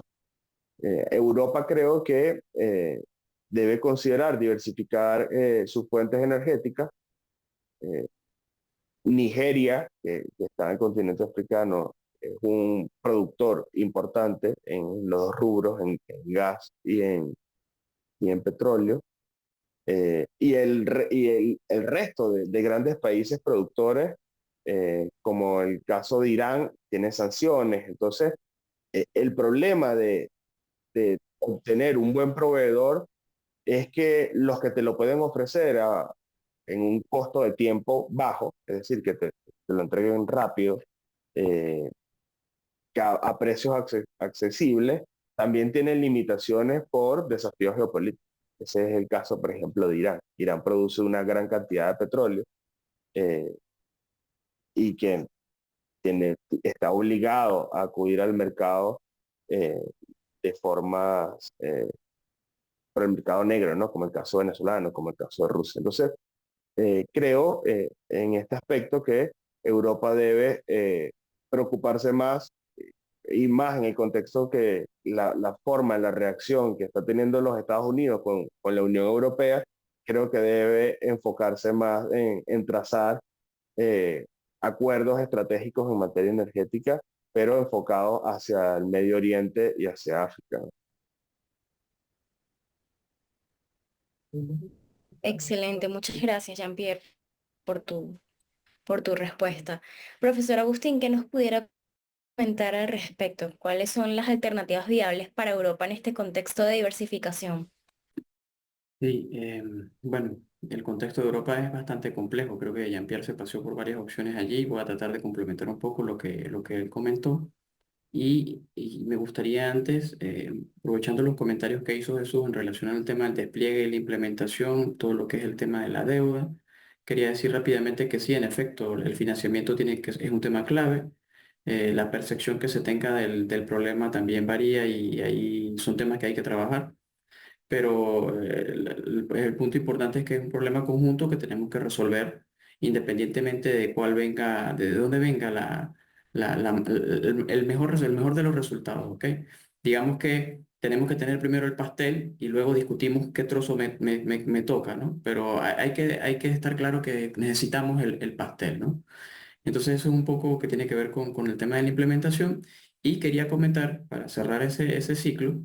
Europa creo que debe considerar diversificar sus fuentes energéticas. Eh, Nigeria, que está en el continente africano, es un productor importante en los dos rubros, en gas y en petróleo. El resto de grandes países productores, como el caso de Irán, tiene sanciones. Entonces, el problema de obtener un buen proveedor es que los que te lo pueden ofrecer en un costo de tiempo bajo, es decir, que te lo entreguen rápido, eh, que a precios accesibles, también tienen limitaciones por desafíos geopolíticos. Ese es el caso, por ejemplo, de Irán. Irán produce una gran cantidad de petróleo eh, y que está obligado a acudir al mercado eh, de formas por el mercado negro, ¿no? Como el caso venezolano, como el caso de Rusia. Entonces, creo en este aspecto que Europa debe preocuparse más y más en el contexto que la forma, la reacción que está teniendo los Estados Unidos con la Unión Europea, creo que debe enfocarse más en trazar eh, acuerdos estratégicos en materia energética, pero enfocados hacia el Medio Oriente y hacia África. Excelente, muchas gracias, Jean-Pierre, por por tu respuesta. Profesor Agustín, ¿qué nos pudiera comentar al respecto? ¿Cuáles son las alternativas viables para Europa en este contexto de diversificación? Sí, bueno, el contexto de Europa es bastante complejo. Creo que Jean-Pierre se paseó por varias opciones allí. Voy a tratar de complementar un poco lo que él comentó. Y me gustaría antes, aprovechando los comentarios que hizo Jesús en relación al tema del despliegue y la implementación, todo lo que es el tema de la deuda, quería decir rápidamente que sí, en efecto, el financiamiento es un tema clave. La percepción que se tenga del problema también varía y ahí son temas que hay que trabajar, pero el punto importante es que es un problema conjunto que tenemos que resolver independientemente de cuál venga, de dónde venga el mejor de los resultados, ¿ok? Digamos que tenemos que tener primero el pastel y luego discutimos qué trozo me toca, ¿no? Pero hay que estar claro que necesitamos el pastel, ¿no? Entonces eso es un poco que tiene que ver con el tema de la implementación y quería comentar, para cerrar ese ciclo,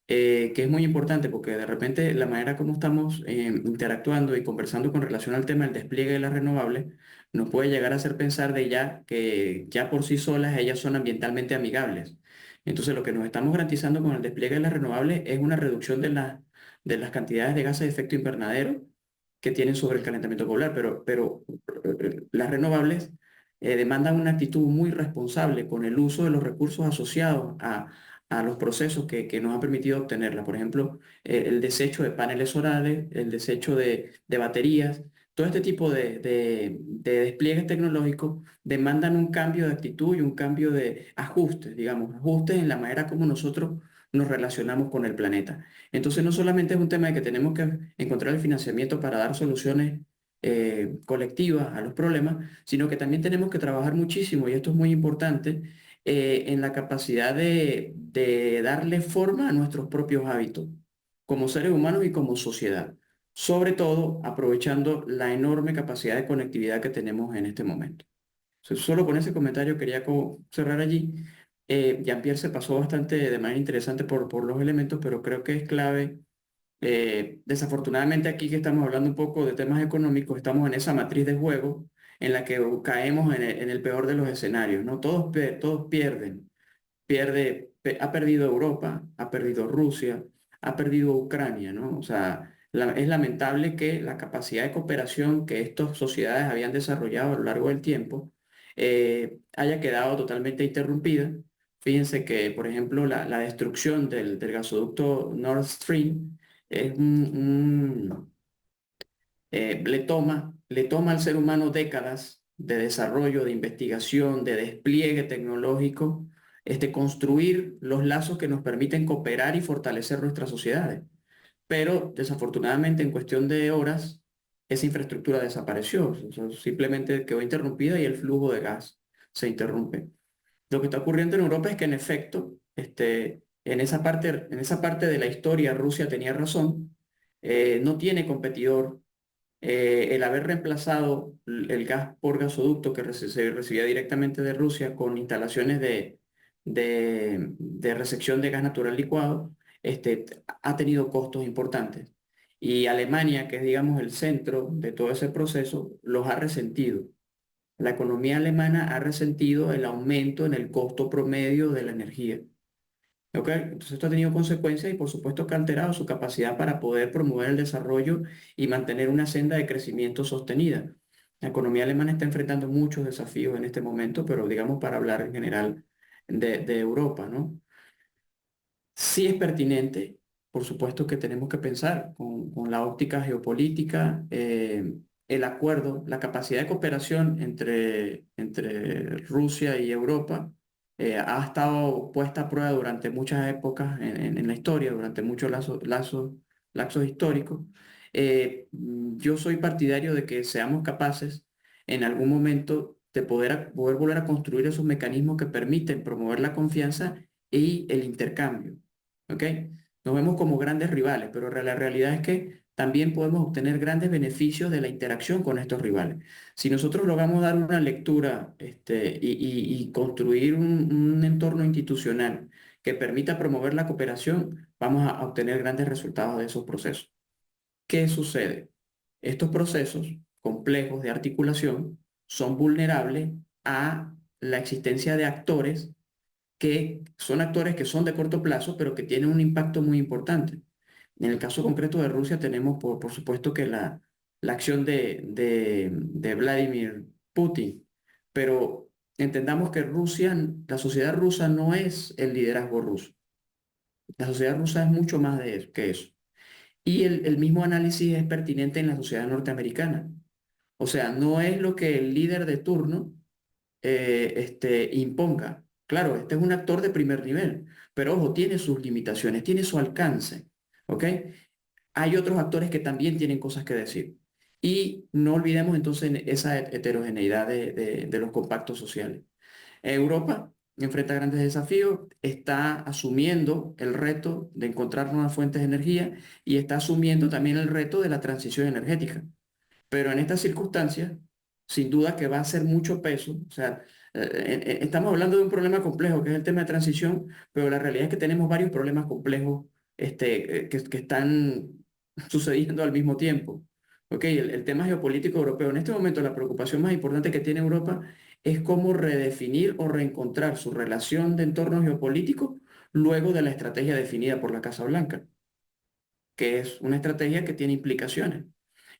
que es muy importante porque de repente la manera como estamos interactuando y conversando con relación al tema del despliegue de las renovables nos puede llegar a hacer pensar de ya que ya por sí solas ellas son ambientalmente amigables. Entonces lo que nos estamos garantizando con el despliegue de las renovables es una reducción de las cantidades de gases de efecto invernadero que tienen sobre el calentamiento global, pero las renovables demandan una actitud muy responsable con el uso de los recursos asociados a los procesos que nos han permitido obtenerla. Por ejemplo, el desecho de paneles solares, el desecho de baterías, todo este tipo de despliegues tecnológicos demandan un cambio de actitud y un cambio de ajustes, digamos, ajustes en la manera como nosotros nos relacionamos con el planeta. Entonces, no solamente es un tema de que tenemos que encontrar el financiamiento para dar soluciones colectivas a los problemas, sino que también tenemos que trabajar muchísimo, y esto es muy importante, en la capacidad de darle forma a nuestros propios hábitos como seres humanos y como sociedad, sobre todo aprovechando la enorme capacidad de conectividad que tenemos en este momento. Solo con ese comentario quería cerrar allí. Jean-Pierre se pasó bastante de manera interesante por los elementos, pero creo que es clave. Desafortunadamente aquí que estamos hablando un poco de temas económicos, estamos en esa matriz de juego en la que caemos en el peor de los escenarios, ¿no? Todos pierden. Ha perdido Europa, ha perdido Rusia, ha perdido Ucrania, ¿no? O sea, es lamentable que la capacidad de cooperación que estas sociedades habían desarrollado a lo largo del tiempo haya quedado totalmente interrumpida. Fíjense que, por ejemplo, la destrucción del gasoducto Nord Stream es le toma al ser humano décadas de desarrollo, de investigación, de despliegue tecnológico, construir los lazos que nos permiten cooperar y fortalecer nuestras sociedades. Pero desafortunadamente en cuestión de horas, esa infraestructura desapareció, o sea, simplemente quedó interrumpida y el flujo de gas se interrumpe. Lo que está ocurriendo en Europa es que en efecto, en esa parte de la historia Rusia tenía razón, no tiene competidor. El haber reemplazado el gas por gasoducto que se recibía directamente de Rusia con instalaciones de recepción de gas natural licuado, ha tenido costos importantes. Y Alemania, que es, digamos, el centro de todo ese proceso, los ha resentido. La economía alemana ha resentido el aumento en el costo promedio de la energía. ¿Ok? Entonces esto ha tenido consecuencias y por supuesto que ha alterado su capacidad para poder promover el desarrollo y mantener una senda de crecimiento sostenida. La economía alemana está enfrentando muchos desafíos en este momento, pero digamos para hablar en general de Europa, ¿no? Sí es pertinente, por supuesto que tenemos que pensar con la óptica geopolítica, el acuerdo, la capacidad de cooperación entre Rusia y Europa ha estado puesta a prueba durante muchas épocas en la historia, durante muchos lapsos históricos. Yo soy partidario de que seamos capaces en algún momento de poder volver a construir esos mecanismos que permiten promover la confianza y el intercambio. ¿Ok? Nos vemos como grandes rivales, pero la realidad es que también podemos obtener grandes beneficios de la interacción con estos rivales. Si nosotros logramos dar una lectura y construir un entorno institucional que permita promover la cooperación, vamos a obtener grandes resultados de esos procesos. ¿Qué sucede? Estos procesos complejos de articulación son vulnerables a la existencia de actores que son actores que son de corto plazo, pero que tienen un impacto muy importante. En el caso concreto de Rusia tenemos, por supuesto, que la acción de Vladimir Putin, pero entendamos que Rusia, la sociedad rusa no es el liderazgo ruso. La sociedad rusa es mucho más que eso. Y el mismo análisis es pertinente en la sociedad norteamericana. O sea, no es lo que el líder de turno imponga. Claro, este es un actor de primer nivel, pero ojo, tiene sus limitaciones, tiene su alcance, ¿ok? Hay otros actores que también tienen cosas que decir. Y no olvidemos entonces esa heterogeneidad de los compactos sociales. Europa enfrenta grandes desafíos, está asumiendo el reto de encontrar nuevas fuentes de energía y está asumiendo también el reto de la transición energética. Pero en estas circunstancias, sin duda que va a ser mucho peso. O sea, estamos hablando de un problema complejo, que es el tema de transición, pero la realidad es que tenemos varios problemas complejos que están sucediendo al mismo tiempo. Ok, el tema geopolítico europeo. En este momento, la preocupación más importante que tiene Europa es cómo redefinir o reencontrar su relación de entorno geopolítico luego de la estrategia definida por la Casa Blanca, que es una estrategia que tiene implicaciones.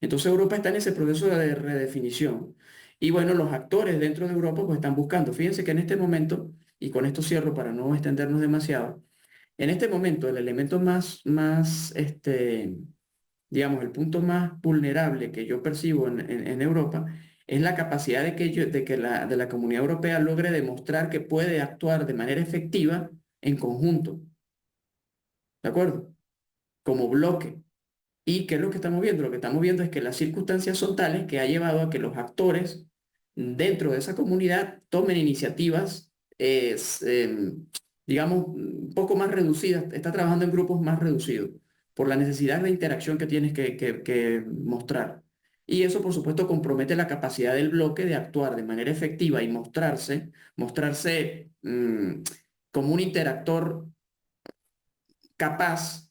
Entonces Europa está en ese proceso de redefinición. Y bueno, los actores dentro de Europa pues están buscando. Fíjense que en este momento, y con esto cierro para no extendernos demasiado, en este momento el elemento digamos, el punto más vulnerable que yo percibo en Europa es la capacidad de la Comunidad Europea logre demostrar que puede actuar de manera efectiva en conjunto, ¿de acuerdo? Como bloque. ¿Y qué es lo que estamos viendo? Lo que estamos viendo es que las circunstancias son tales que ha llevado a que los actores dentro de esa comunidad tomen iniciativas, digamos, un poco más reducidas, está trabajando en grupos más reducidos por la necesidad de interacción que tienes que mostrar. Y eso, por supuesto, compromete la capacidad del bloque de actuar de manera efectiva y mostrarse como un interactor capaz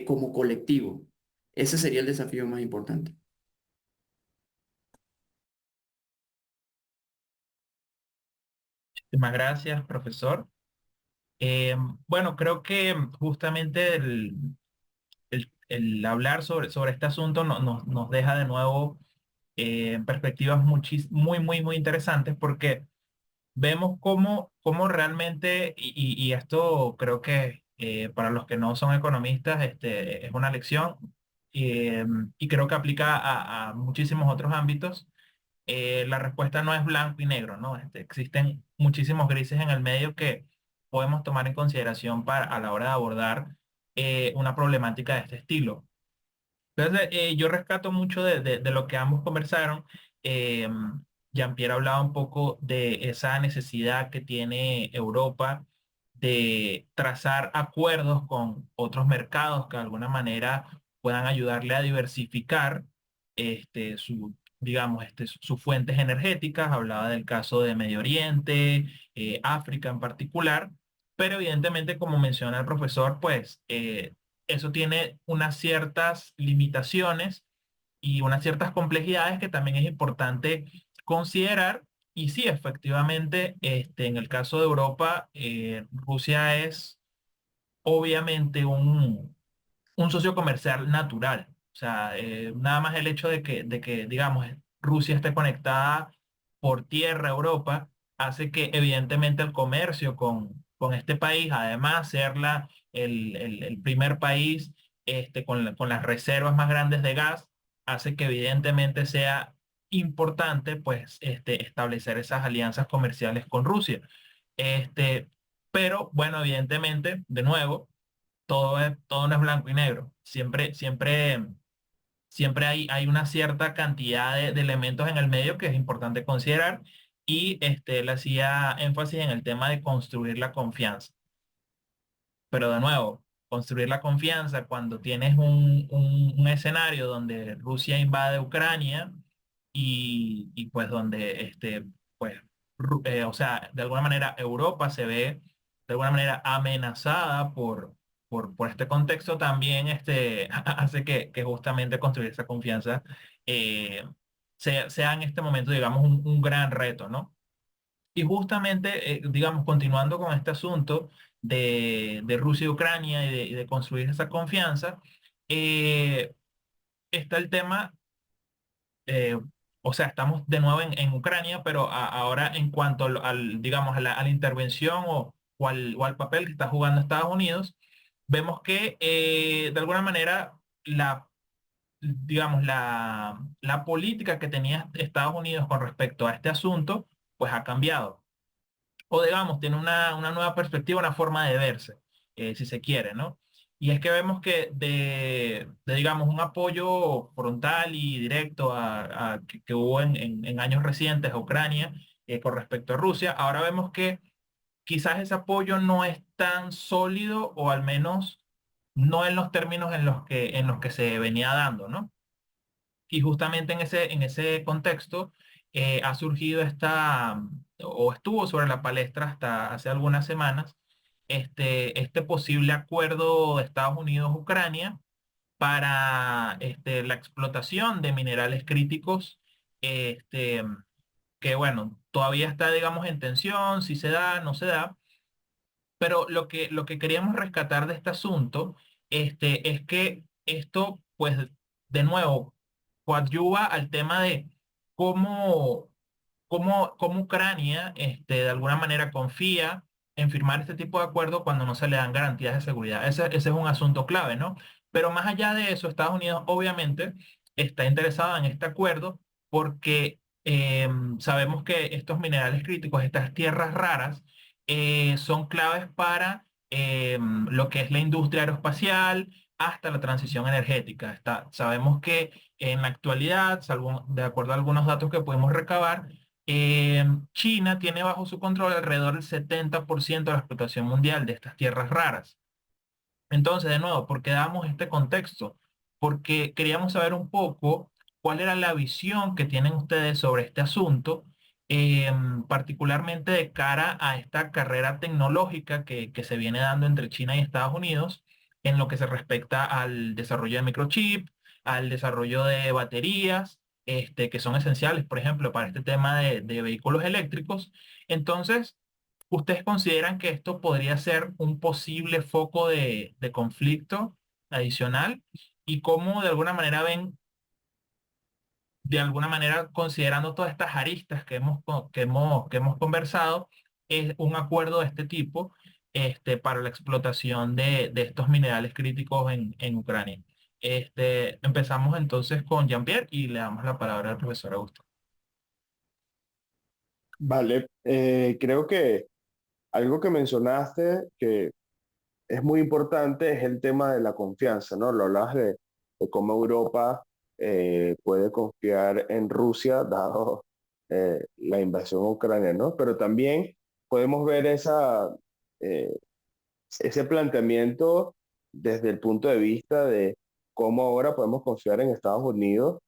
como colectivo. Ese sería el desafío más importante. Muchísimas gracias, profesor. Eh, bueno, creo que justamente el hablar sobre este asunto nos deja de nuevo perspectivas muy interesantes porque vemos cómo realmente, y esto creo que para los que no son economistas es una lección eh, y creo que aplica a muchísimos otros ámbitos. La respuesta no es blanco y negro, ¿no? Existen muchísimos grises en el medio que podemos tomar en consideración a la hora de abordar una problemática de este estilo. Entonces, yo rescato mucho de lo que ambos conversaron. Eh, Jean-Pierre hablaba un poco de esa necesidad que tiene Europa de trazar acuerdos con otros mercados que de alguna manera puedan ayudarle a diversificar digamos, sus fuentes energéticas. Hablaba del caso de Medio Oriente, África en particular, pero evidentemente, como menciona el profesor, pues eso tiene unas ciertas limitaciones y unas ciertas complejidades que también es importante considerar. Y sí, efectivamente, en el caso de Europa, Rusia es obviamente un socio comercial natural. O sea, nada más el hecho de que, digamos, Rusia esté conectada por tierra a Europa, hace que evidentemente el comercio con este país, además ser el primer país con las reservas más grandes de gas, hace que evidentemente sea importante pues establecer esas alianzas comerciales con Rusia. Este, pero bueno, evidentemente, de nuevo, todo no es blanco y negro. Siempre hay una cierta cantidad de elementos en el medio que es importante considerar y le hacía énfasis en el tema de construir la confianza. Pero de nuevo, construir la confianza cuando tienes un escenario donde Rusia invade Ucrania y pues donde pues, o sea, de alguna manera Europa se ve de alguna manera amenazada por este contexto, también hace que justamente construir esa confianza eh, sea en este momento, digamos, un gran reto, ¿no? Y justamente, digamos, continuando con este asunto de Rusia y Ucrania y de construir esa confianza, eh, está el tema, eh, o sea, estamos de nuevo en Ucrania, pero ahora en cuanto digamos, a la intervención o al papel que está jugando Estados Unidos, vemos que de alguna manera digamos, la política que tenía Estados Unidos con respecto a este asunto, pues ha cambiado o digamos, tiene una nueva perspectiva, una forma de verse, si se quiere, ¿no? Y es que vemos que digamos, un apoyo frontal y directo que hubo en años recientes a Ucrania con respecto a Rusia, ahora vemos que quizás ese apoyo no es tan sólido o al menos no en los términos en los que se venía dando, ¿no? Y justamente en ese contexto ha surgido o estuvo sobre la palestra hasta hace algunas semanas, este posible acuerdo de Estados Unidos-Ucrania para la explotación de minerales críticos, este, que bueno, todavía está, digamos, en tensión, si se da, no se da, pero lo que queríamos rescatar de este asunto, es que esto, pues, de nuevo, coadyuva al tema de cómo, cómo Ucrania, de alguna manera confía en firmar este tipo de acuerdo cuando no se le dan garantías de seguridad. Ese es un asunto clave, ¿no? Pero más allá de eso, Estados Unidos obviamente está interesado en este acuerdo porque sabemos que estos minerales críticos, estas tierras raras, son claves para lo que es la industria aeroespacial hasta la transición energética. Sabemos que en la actualidad, de acuerdo a algunos datos que podemos recabar, China tiene bajo su control alrededor del 70% de la explotación mundial de estas tierras raras. Entonces, de nuevo, ¿por qué damos este contexto? Porque queríamos saber un poco cuál era la visión que tienen ustedes sobre este asunto, particularmente de cara a esta carrera tecnológica que se viene dando entre China y Estados Unidos en lo que se respecta al desarrollo de microchip, al desarrollo de baterías, que son esenciales, por ejemplo, para este tema de vehículos eléctricos. Entonces, ¿ustedes consideran que esto podría ser un posible foco de conflicto adicional? ¿Y cómo de alguna manera ven, de alguna manera considerando todas estas aristas que hemos conversado, es un acuerdo de este tipo para la explotación de estos minerales críticos en Ucrania? Empezamos entonces con Jean-Pierre y le damos la palabra al profesor Augusto. Vale, creo que algo que mencionaste que es muy importante es el tema de la confianza, ¿no? Lo hablabas de cómo Europa puede confiar en Rusia dado la invasión a Ucrania, ¿no? Pero también podemos ver eh, ese planteamiento desde el punto de vista de cómo ahora podemos confiar en Estados Unidos,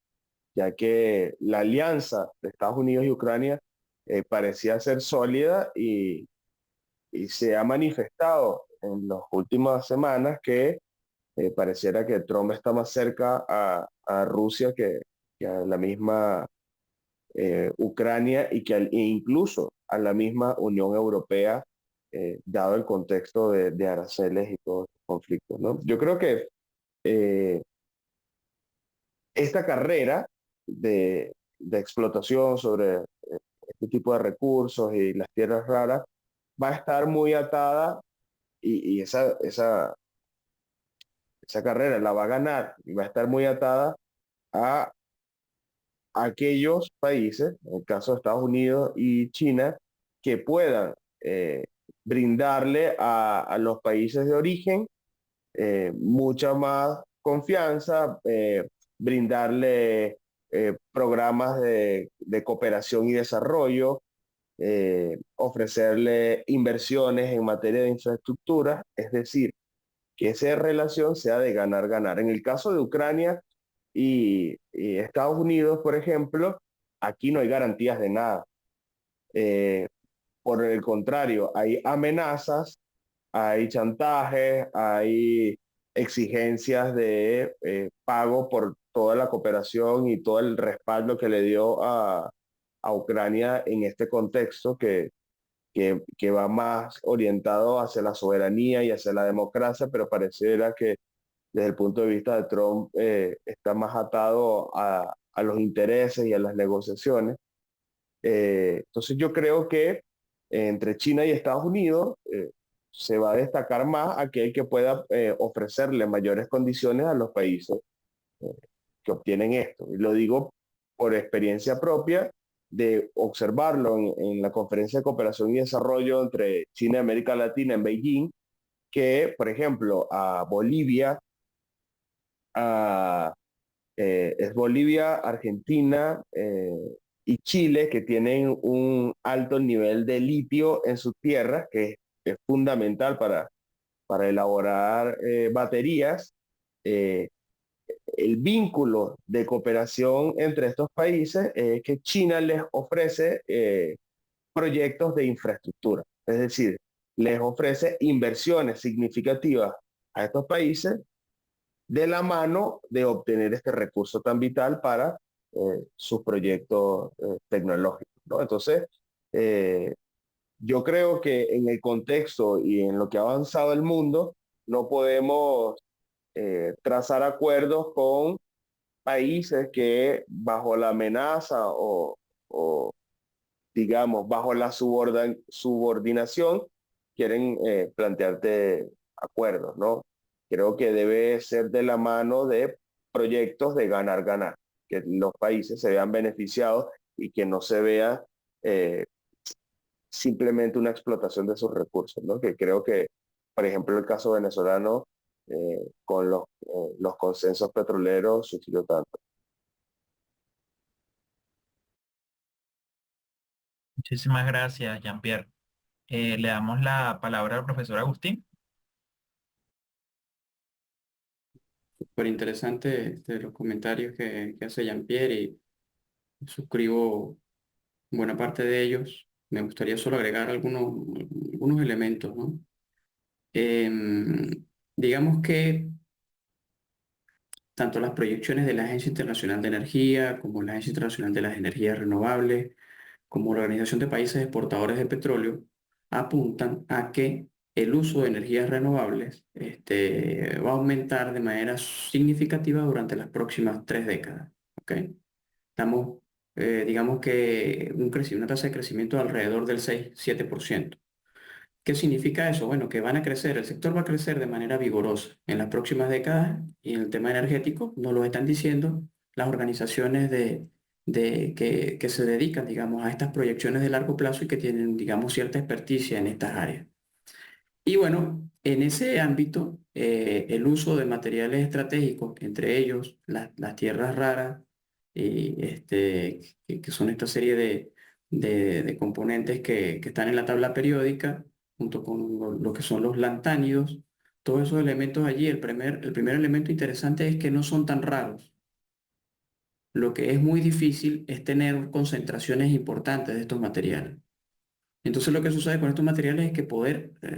ya que la alianza de Estados Unidos y Ucrania parecía ser sólida y se ha manifestado en las últimas semanas que pareciera que Trump está más cerca a Rusia que a la misma Ucrania e incluso a la misma Unión Europea, dado el contexto de aranceles y todos estos conflictos, ¿no? Yo creo que eh, esta carrera de de explotación sobre este tipo de recursos y las tierras raras va a estar muy atada y esa carrera la va a ganar y va a estar muy atada a aquellos países, en el caso de Estados Unidos y China, que puedan brindarle a los países de origen mucha más confianza, brindarle programas de cooperación y desarrollo, ofrecerle inversiones en materia de infraestructura, es decir, que esa relación sea de ganar-ganar. En el caso de Ucrania y Estados Unidos, por ejemplo, aquí no hay garantías de nada. Eh, por el contrario, hay amenazas, hay chantajes, hay exigencias de pago por toda la cooperación y todo el respaldo que le dio a Ucrania en este contexto que va más orientado hacia la soberanía y hacia la democracia, pero pareciera que desde el punto de vista de Trump está más atado a los intereses y a las negociaciones. Entonces yo creo que entre China y Estados Unidos se va a destacar más aquel que pueda ofrecerle mayores condiciones a los países eh, que obtienen esto. Y lo digo por experiencia propia de observarlo en la Conferencia de Cooperación y Desarrollo entre China y América Latina en Beijing, que, por ejemplo, a Bolivia, a es Bolivia, Argentina y Chile, que tienen un alto nivel de litio en sus tierras, que es fundamental para elaborar baterías. Eh, el vínculo de cooperación entre estos países es que China les ofrece proyectos de infraestructura, es decir, les ofrece inversiones significativas a estos países de la mano de obtener este recurso tan vital para sus proyectos tecnológicos, ¿no? Entonces, eh, yo creo que en el contexto y en lo que ha avanzado el mundo, no podemos trazar acuerdos con países que bajo la amenaza o digamos, bajo la subordinación, quieren plantearte acuerdos, ¿no? Creo que debe ser de la mano de proyectos de ganar-ganar, que los países se vean beneficiados y que no se vea eh, simplemente una explotación de sus recursos, ¿no? Que creo que, por ejemplo, el caso venezolano con los consensos petroleros sufrió tanto. Muchísimas gracias, Jean-Pierre. Le damos la palabra al profesor Agustín. Súper interesante los comentarios que hace Jean-Pierre y suscribo buena parte de ellos. Me gustaría solo agregar algunos elementos, ¿no? Em, digamos que tanto las proyecciones de la Agencia Internacional de Energía como la Agencia Internacional de las Energías Renovables, como la Organización de Países Exportadores de Petróleo, apuntan a que el uso de energías renovables va a aumentar de manera significativa durante las próximas 3 décadas. ¿Ok? Estamos, digamos que una tasa de crecimiento de alrededor del 6-7%. ¿Qué significa eso? Bueno, que van a crecer, el sector va a crecer de manera vigorosa en las próximas décadas y en el tema energético nos lo están diciendo las organizaciones que se dedican, digamos, a estas proyecciones de largo plazo y que tienen, digamos, cierta experticia en estas áreas. Y bueno, en ese ámbito, el uso de materiales estratégicos, entre ellos las tierras raras, que son esta serie de componentes que están en la tabla periódica, junto con lo que son los lantánidos, todos esos elementos allí, el primer elemento interesante es que no son tan raros. Lo que es muy difícil es tener concentraciones importantes de estos materiales. Entonces lo que sucede con estos materiales es que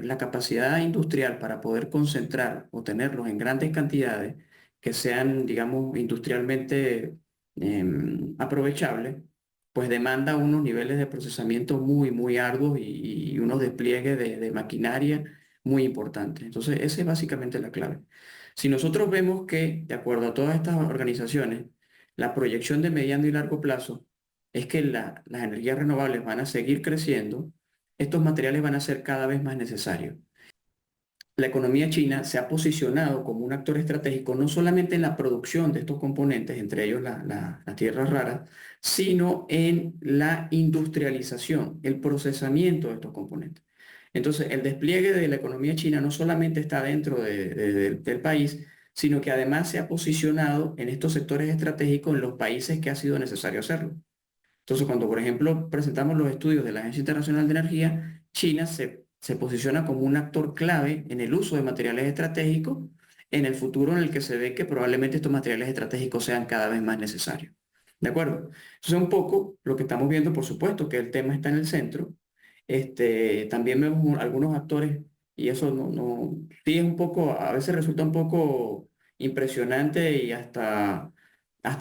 la capacidad industrial para poder concentrar o tenerlos en grandes cantidades que sean, digamos, industrialmente aprovechables, pues demanda unos niveles de procesamiento muy, muy arduos y unos despliegues de maquinaria muy importantes. Entonces esa es básicamente la clave. Si nosotros vemos que, de acuerdo a todas estas organizaciones, la proyección de mediano y largo plazo es que las energías renovables van a seguir creciendo, estos materiales van a ser cada vez más necesarios. La economía china se ha posicionado como un actor estratégico no solamente en la producción de estos componentes, entre ellos las tierras raras, sino en la industrialización, el procesamiento de estos componentes. Entonces, el despliegue de la economía china no solamente está dentro del país, sino que además se ha posicionado en estos sectores estratégicos en los países que ha sido necesario hacerlo. Entonces, cuando, por ejemplo, presentamos los estudios de la Agencia Internacional de Energía, China se posiciona como un actor clave en el uso de materiales estratégicos en el futuro en el que se ve que probablemente estos materiales estratégicos sean cada vez más necesarios. ¿De acuerdo? Eso es un poco lo que estamos viendo, por supuesto, que el tema está en el centro. También vemos algunos actores, y eso sí es un poco, a veces resulta un poco impresionante y hasta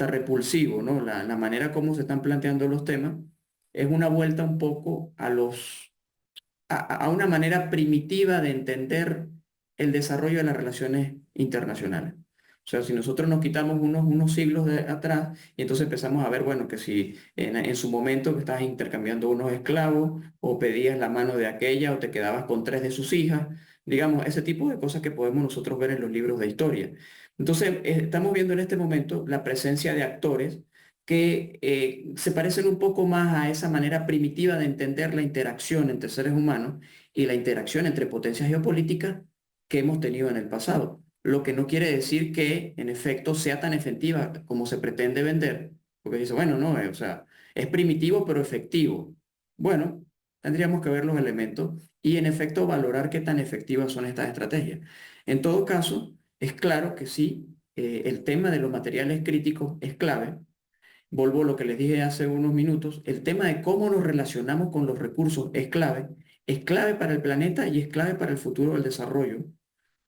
repulsivo, ¿no? La manera como se están planteando los temas es una vuelta un poco a una manera primitiva de entender el desarrollo de las relaciones internacionales. O sea, si nosotros nos quitamos unos siglos de atrás y entonces empezamos a ver, bueno, que si en su momento que estabas intercambiando unos esclavos o pedías la mano de aquella o te quedabas con tres de sus hijas, digamos, ese tipo de cosas que podemos nosotros ver en los libros de historia. Entonces, estamos viendo en este momento la presencia de actores que se parecen un poco más a esa manera primitiva de entender la interacción entre seres humanos y la interacción entre potencias geopolíticas que hemos tenido en el pasado. Lo que no quiere decir que en efecto sea tan efectiva como se pretende vender, porque dice, bueno, no, o sea, es primitivo pero efectivo. Bueno, tendríamos que ver los elementos y en efecto valorar qué tan efectivas son estas estrategias. En todo caso, es claro que sí, el tema de los materiales críticos es clave. Vuelvo a lo que les dije hace unos minutos, el tema de cómo nos relacionamos con los recursos es clave para el planeta y es clave para el futuro del desarrollo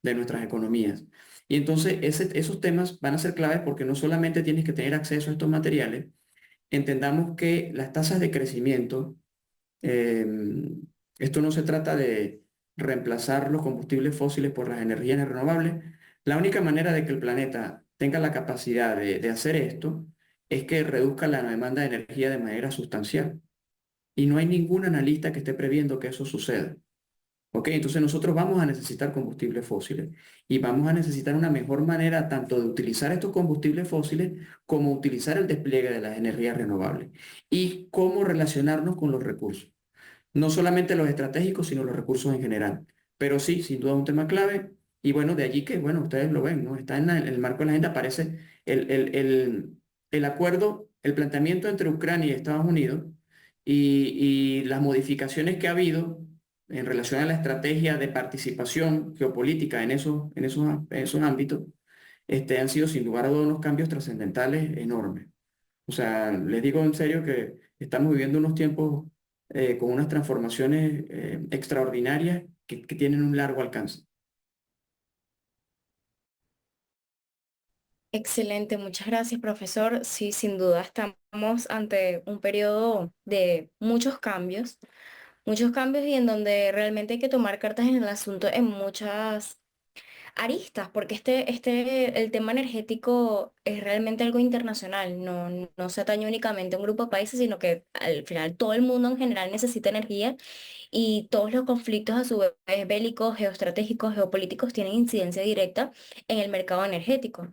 de nuestras economías. Y entonces esos temas van a ser claves porque no solamente tienes que tener acceso a estos materiales, entendamos que las tasas de crecimiento, eh, esto no se trata de reemplazar los combustibles fósiles por las energías renovables. La única manera de que el planeta tenga la capacidad de hacer esto es que reduzca la demanda de energía de manera sustancial. Y no hay ningún analista que esté previendo que eso suceda. ¿Ok? Entonces nosotros vamos a necesitar combustibles fósiles y vamos a necesitar una mejor manera tanto de utilizar estos combustibles fósiles como utilizar el despliegue de las energías renovables y cómo relacionarnos con los recursos. No solamente los estratégicos, sino los recursos en general. Pero sí, sin duda un tema clave. Y bueno, de allí que, bueno, ustedes lo ven, ¿no? Está en el marco de la agenda, aparece el acuerdo, el planteamiento entre Ucrania y Estados Unidos y las modificaciones que ha habido en relación a la estrategia de participación geopolítica en esos ámbitos, han sido sin lugar a dudas unos cambios trascendentales enormes. O sea, les digo en serio que estamos viviendo unos tiempos con unas transformaciones extraordinarias que tienen un largo alcance. Excelente, muchas gracias, profesor. Sí, sin duda estamos ante un periodo de muchos cambios y en donde realmente hay que tomar cartas en el asunto en muchas aristas, porque el tema energético es realmente algo internacional, no se atañe únicamente a un grupo de países, sino que al final todo el mundo en general necesita energía y todos los conflictos a su vez bélicos, geoestratégicos, geopolíticos tienen incidencia directa en el mercado energético.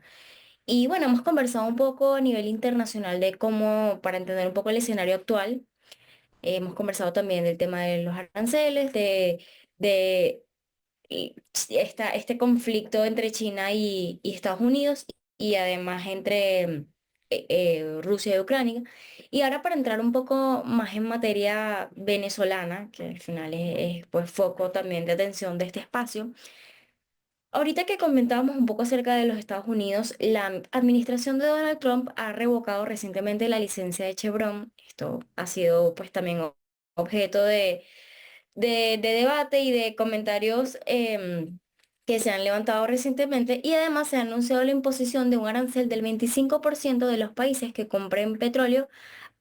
Y bueno, hemos conversado un poco a nivel internacional de cómo, para entender un poco el escenario actual, hemos conversado también del tema de los aranceles, de este conflicto entre China y Estados Unidos y además entre Rusia y Ucrania. Y ahora para entrar un poco más en materia venezolana, que al final es, pues foco también de atención de este espacio. Ahorita que comentábamos un poco acerca de los Estados Unidos, la administración de Donald Trump ha revocado recientemente la licencia de Chevron. Esto ha sido pues también objeto de debate y de comentarios que se han levantado recientemente y además se ha anunciado la imposición de un arancel del 25% de los países que compren petróleo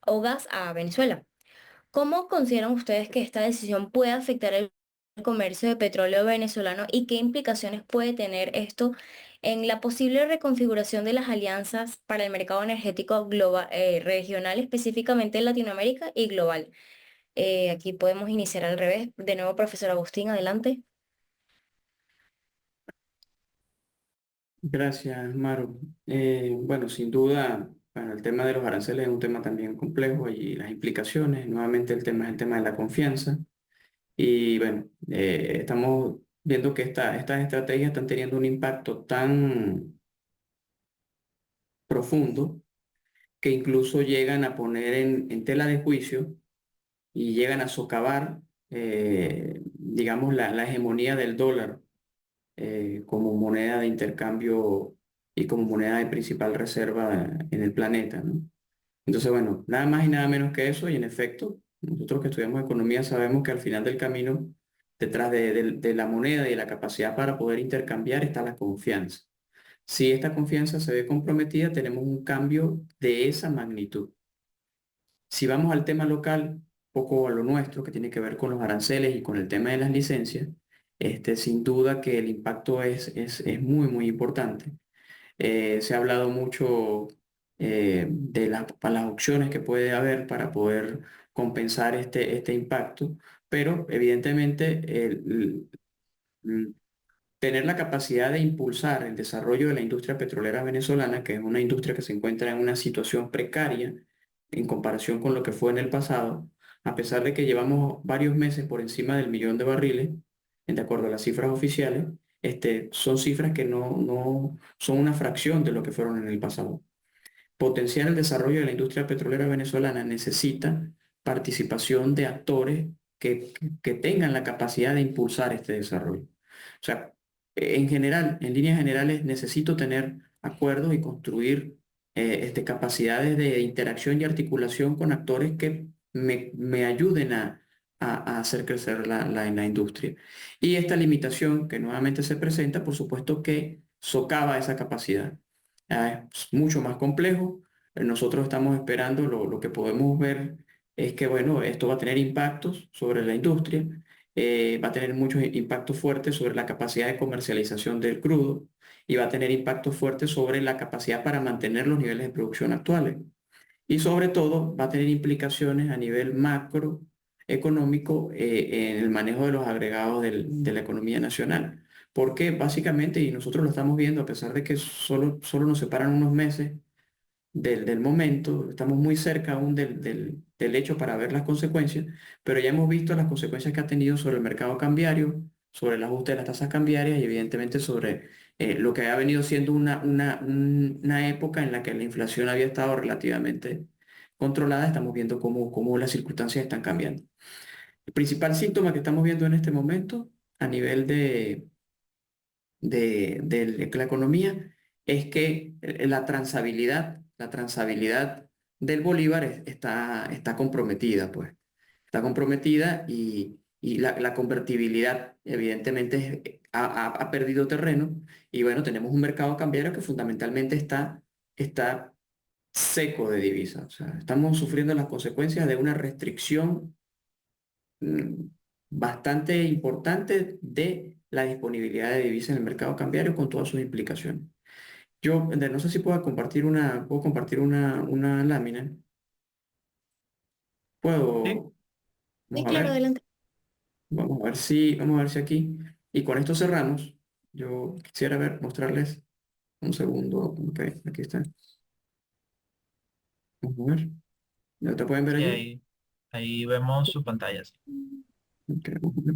o gas a Venezuela. ¿Cómo consideran ustedes que esta decisión puede afectar el comercio de petróleo venezolano y qué implicaciones puede tener esto en la posible reconfiguración de las alianzas para el mercado energético global, regional, específicamente en Latinoamérica y global. Aquí podemos iniciar al revés. De nuevo, profesor Agustín, adelante. Gracias, Maru. Bueno, sin duda, bueno, el tema de los aranceles es un tema también complejo y las implicaciones. Nuevamente el tema es el tema de la confianza. Y bueno, estamos viendo que estas estrategias están teniendo un impacto tan profundo que incluso llegan a poner en tela de juicio y llegan a socavar, digamos, la hegemonía del dólar como moneda de intercambio y como moneda de principal reserva en el planeta, ¿no? Entonces, bueno, nada más y nada menos que eso, y en efecto, nosotros que estudiamos economía sabemos que al final del camino, detrás de la moneda y de la capacidad para poder intercambiar, está la confianza. Si esta confianza se ve comprometida, tenemos un cambio de esa magnitud. Si vamos al tema local, poco a lo nuestro, que tiene que ver con los aranceles y con el tema de las licencias, sin duda que el impacto es muy, muy importante. Se ha hablado mucho de las opciones que puede haber para poder compensar este impacto, pero evidentemente tener la capacidad de impulsar el desarrollo de la industria petrolera venezolana, que es una industria que se encuentra en una situación precaria en comparación con lo que fue en el pasado, a pesar de que llevamos varios meses por encima del millón de barriles, de acuerdo a las cifras oficiales, son cifras que no son una fracción de lo que fueron en el pasado. Potenciar el desarrollo de la industria petrolera venezolana necesita participación de actores que tengan la capacidad de impulsar este desarrollo. O sea, en general, en líneas generales, necesito tener acuerdos y construir capacidades de interacción y articulación con actores que me ayuden a hacer crecer la industria. Y esta limitación que nuevamente se presenta, por supuesto que socava esa capacidad. Es mucho más complejo. Nosotros estamos esperando, lo que podemos ver es que, bueno, esto va a tener impactos sobre la industria, va a tener muchos impactos fuertes sobre la capacidad de comercialización del crudo y va a tener impactos fuertes sobre la capacidad para mantener los niveles de producción actuales. Y sobre todo va a tener implicaciones a nivel macroeconómico en el manejo de los agregados de la economía nacional. Porque básicamente, y nosotros lo estamos viendo, a pesar de que solo nos separan unos meses del momento, estamos muy cerca aún del hecho para ver las consecuencias, pero ya hemos visto las consecuencias que ha tenido sobre el mercado cambiario, sobre el ajuste de las tasas cambiarias y evidentemente sobre lo que ha venido siendo una época en la que la inflación había estado relativamente controlada. Estamos viendo cómo las circunstancias están cambiando. El principal síntoma que estamos viendo en este momento a nivel de la economía es que la transabilidad del bolívar está comprometida, pues. Está comprometida y la convertibilidad evidentemente ha perdido terreno y bueno, tenemos un mercado cambiario que fundamentalmente está seco de divisas. O sea, estamos sufriendo las consecuencias de una restricción mm, bastante importante de la disponibilidad de divisas en el mercado cambiario con todas sus implicaciones. Yo no sé si puedo compartir una lámina. Sí, Puedo, Sí, vamos a claro, ver, adelante. vamos a ver si aquí. Y con esto cerramos. Yo quisiera mostrarles un segundo. Ok, aquí está. Vamos a ver. ¿Ya te pueden ver sí, allí? ahí vemos su pantalla. Sí. Ok, vamos a ver.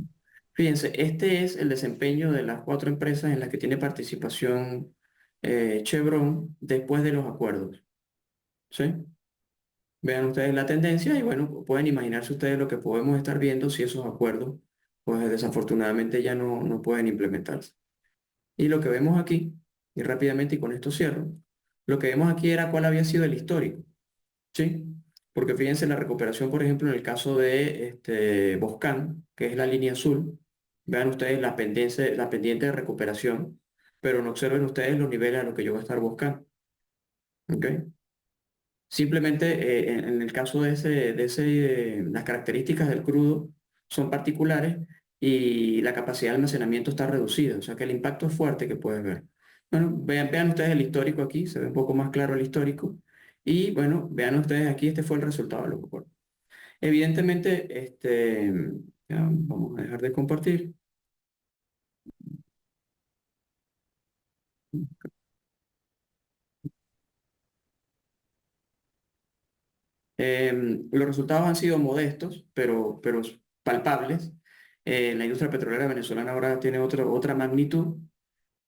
Fíjense, este es el desempeño de las cuatro empresas en las que tiene participación Chevron después de los acuerdos. ¿Sí? Vean ustedes la tendencia y bueno, pueden imaginarse ustedes lo que podemos estar viendo si esos acuerdos, pues desafortunadamente ya no pueden implementarse. Y lo que vemos aquí, y rápidamente y con esto cierro, lo que vemos aquí era cuál había sido el histórico, ¿sí? Porque fíjense la recuperación, por ejemplo, en el caso de Boscan, que es la línea azul, vean ustedes la pendiente de recuperación, pero no observen ustedes los niveles a los que yo voy a estar buscando, ¿ok? Simplemente en el caso las características del crudo son particulares y la capacidad de almacenamiento está reducida, o sea que el impacto es fuerte que puedes ver. Bueno, vean ustedes el histórico aquí, se ve un poco más claro el histórico. Y bueno, vean ustedes aquí, este fue el resultado de lo que ocurrió. Evidentemente, ya vamos a dejar de compartir. Los resultados han sido modestos, pero palpables. La industria petrolera venezolana ahora tiene otra magnitud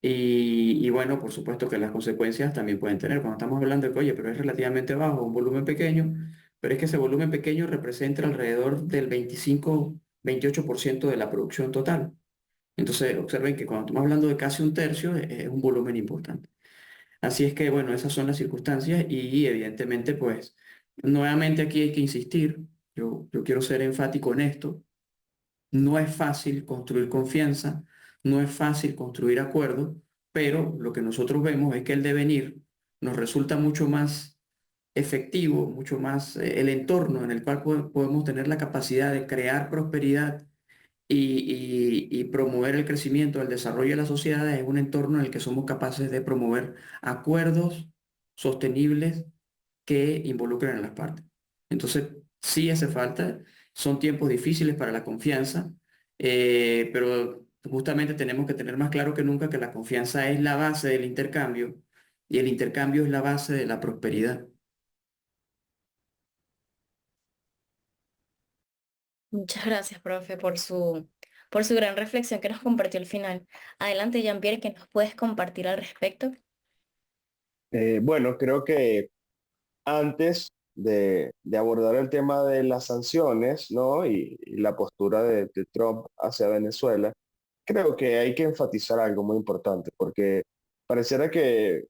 y bueno, por supuesto que las consecuencias también pueden tener. Cuando estamos hablando de que, oye, pero es relativamente bajo, un volumen pequeño, pero es que ese volumen pequeño representa alrededor del 25-28% de la producción total. Entonces, observen que cuando estamos hablando de casi un tercio, es un volumen importante. Así es que, bueno, esas son las circunstancias y evidentemente, pues, nuevamente aquí hay que insistir, yo quiero ser enfático en esto, no es fácil construir confianza, no es fácil construir acuerdos, pero lo que nosotros vemos es que el devenir nos resulta mucho más efectivo, mucho más el entorno en el cual podemos tener la capacidad de crear prosperidad y promover el crecimiento, el desarrollo de la sociedad en un entorno en el que somos capaces de promover acuerdos sostenibles que involucren a las partes. Entonces, sí hace falta, son tiempos difíciles para la confianza, pero justamente tenemos que tener más claro que nunca que la confianza es la base del intercambio y el intercambio es la base de la prosperidad. Muchas gracias, profe, por su gran reflexión que nos compartió al final. Adelante, Jean-Pierre, ¿qué nos puedes compartir al respecto? Bueno, creo que antes de abordar el tema de las sanciones, ¿no? Y la postura de Trump hacia Venezuela, creo que hay que enfatizar algo muy importante, porque pareciera que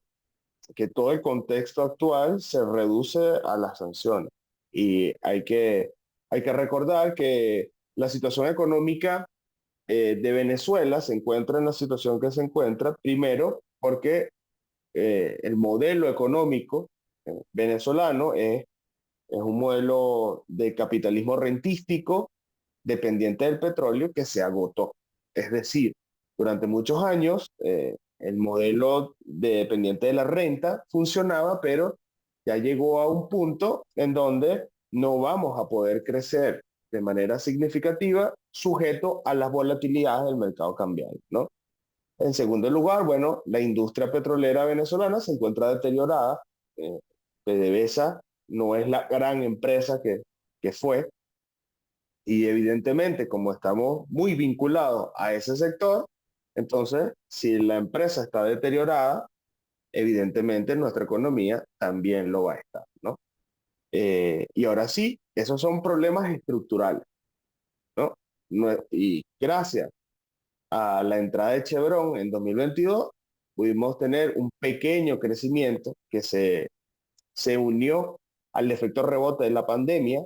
todo el contexto actual se reduce a las sanciones. Y hay que recordar que la situación económica de Venezuela se encuentra en la situación que se encuentra, primero porque el modelo económico venezolano es un modelo de capitalismo rentístico dependiente del petróleo que se agotó. Es decir, durante muchos años el modelo dependiente de la renta funcionaba, pero ya llegó a un punto en donde no vamos a poder crecer de manera significativa sujeto a las volatilidades del mercado cambiario, ¿no? En segundo lugar, bueno, la industria petrolera venezolana se encuentra deteriorada. Eh, PDVSA no es la gran empresa que fue, y evidentemente, como estamos muy vinculados a ese sector, entonces, si la empresa está deteriorada, evidentemente nuestra economía también lo va a estar, ¿no? Y ahora sí, esos son problemas estructurales, ¿no? Y gracias a la entrada de Chevron en 2022, pudimos tener un pequeño crecimiento que se unió al efecto rebote de la pandemia,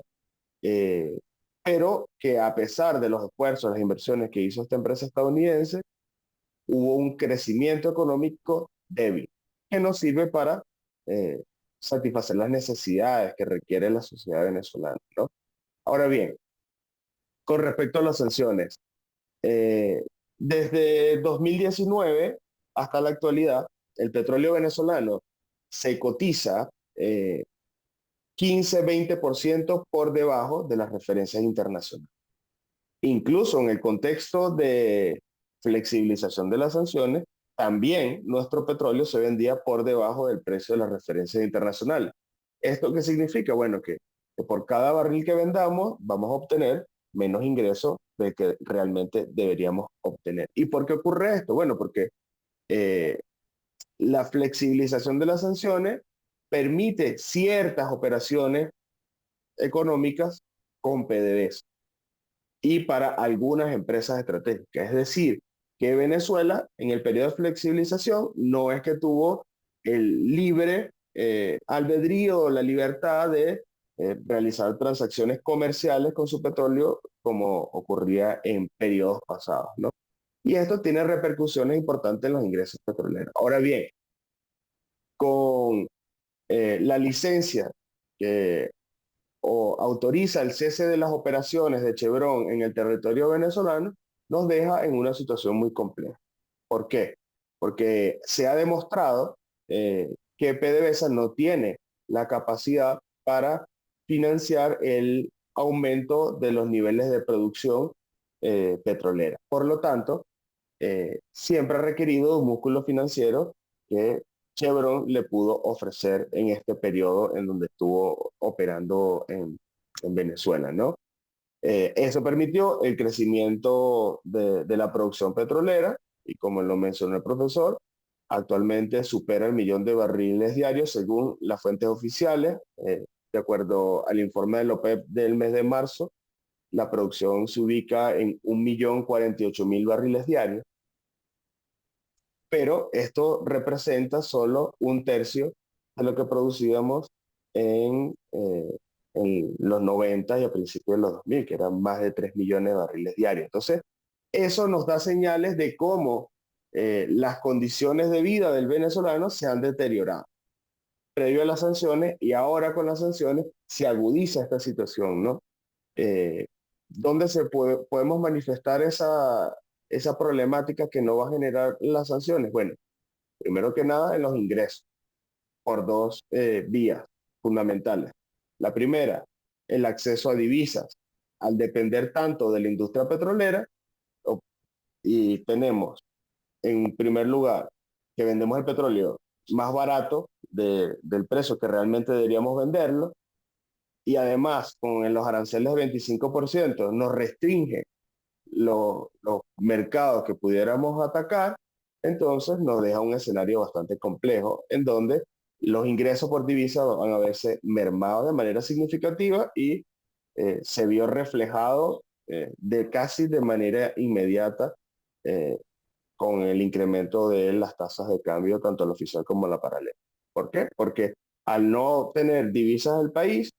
eh, pero que a pesar de los esfuerzos, las inversiones que hizo esta empresa estadounidense, hubo un crecimiento económico débil, que no sirve para eh, satisfacer las necesidades que requiere la sociedad venezolana, ¿no? Ahora bien, con respecto a las sanciones, eh, desde 2019 hasta la actualidad, el petróleo venezolano se cotiza 15-20% por debajo de las referencias internacionales. Incluso en el contexto de flexibilización de las sanciones, también nuestro petróleo se vendía por debajo del precio de las referencias internacionales. ¿Esto qué significa? Bueno, que por cada barril que vendamos vamos a obtener menos ingresos de que realmente deberíamos obtener. ¿Y por qué ocurre esto? Bueno, porque eh, la flexibilización de las sanciones permite ciertas operaciones económicas con PDVSA y para algunas empresas estratégicas. Es decir, que Venezuela en el periodo de flexibilización no es que tuvo el libre albedrío o la libertad de realizar transacciones comerciales con su petróleo como ocurría en periodos pasados, ¿no? Y esto tiene repercusiones importantes en los ingresos petroleros. Ahora bien, con la licencia que o autoriza el cese de las operaciones de Chevron en el territorio venezolano, nos deja en una situación muy compleja. ¿Por qué? porque se ha demostrado que PDVSA no tiene la capacidad para financiar el aumento de los niveles de producción petrolera. Por lo tanto, siempre ha requerido un músculo financiero que Chevron le pudo ofrecer en este periodo en donde estuvo operando en Venezuela, ¿no? Eso permitió el crecimiento de la producción petrolera y como lo mencionó el profesor, actualmente supera el millón de barriles diarios según las fuentes oficiales. De acuerdo al informe de la OPEP del mes de marzo, la producción se ubica en 1.048.000 barriles diarios, pero esto representa solo un tercio de lo que producíamos en los 90 y a principios de los 2000, que eran más de 3 millones de barriles diarios. Entonces, eso nos da señales de cómo las condiciones de vida del venezolano se han deteriorado previo a las sanciones y ahora con las sanciones se agudiza esta situación, ¿no? Eh, ¿Dónde podemos manifestar esa problemática que no va a generar las sanciones? Bueno, primero que nada en los ingresos, por dos vías fundamentales. La primera, el acceso a divisas. Al depender tanto de la industria petrolera, y tenemos en primer lugar que vendemos el petróleo más barato del precio que realmente deberíamos venderlo, y además con los aranceles de 25% nos restringe los mercados que pudiéramos atacar, entonces nos deja un escenario bastante complejo en donde los ingresos por divisa van a verse mermados de manera significativa y se vio reflejado de casi de manera inmediata eh, con el incremento de las tasas de cambio, tanto la oficial como la paralela. ¿Por qué? Porque al no tener divisas del país,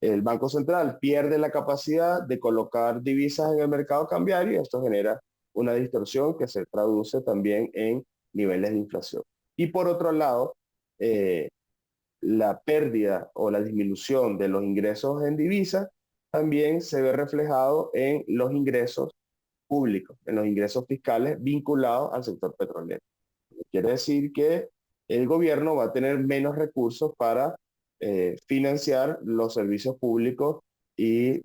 el Banco Central pierde la capacidad de colocar divisas en el mercado cambiario y esto genera una distorsión que se traduce también en niveles de inflación. Y por otro lado, eh, la pérdida o la disminución de los ingresos en divisas también se ve reflejado en los ingresos públicos, en los ingresos fiscales vinculados al sector petrolero. Quiere decir que el gobierno va a tener menos recursos para financiar los servicios públicos y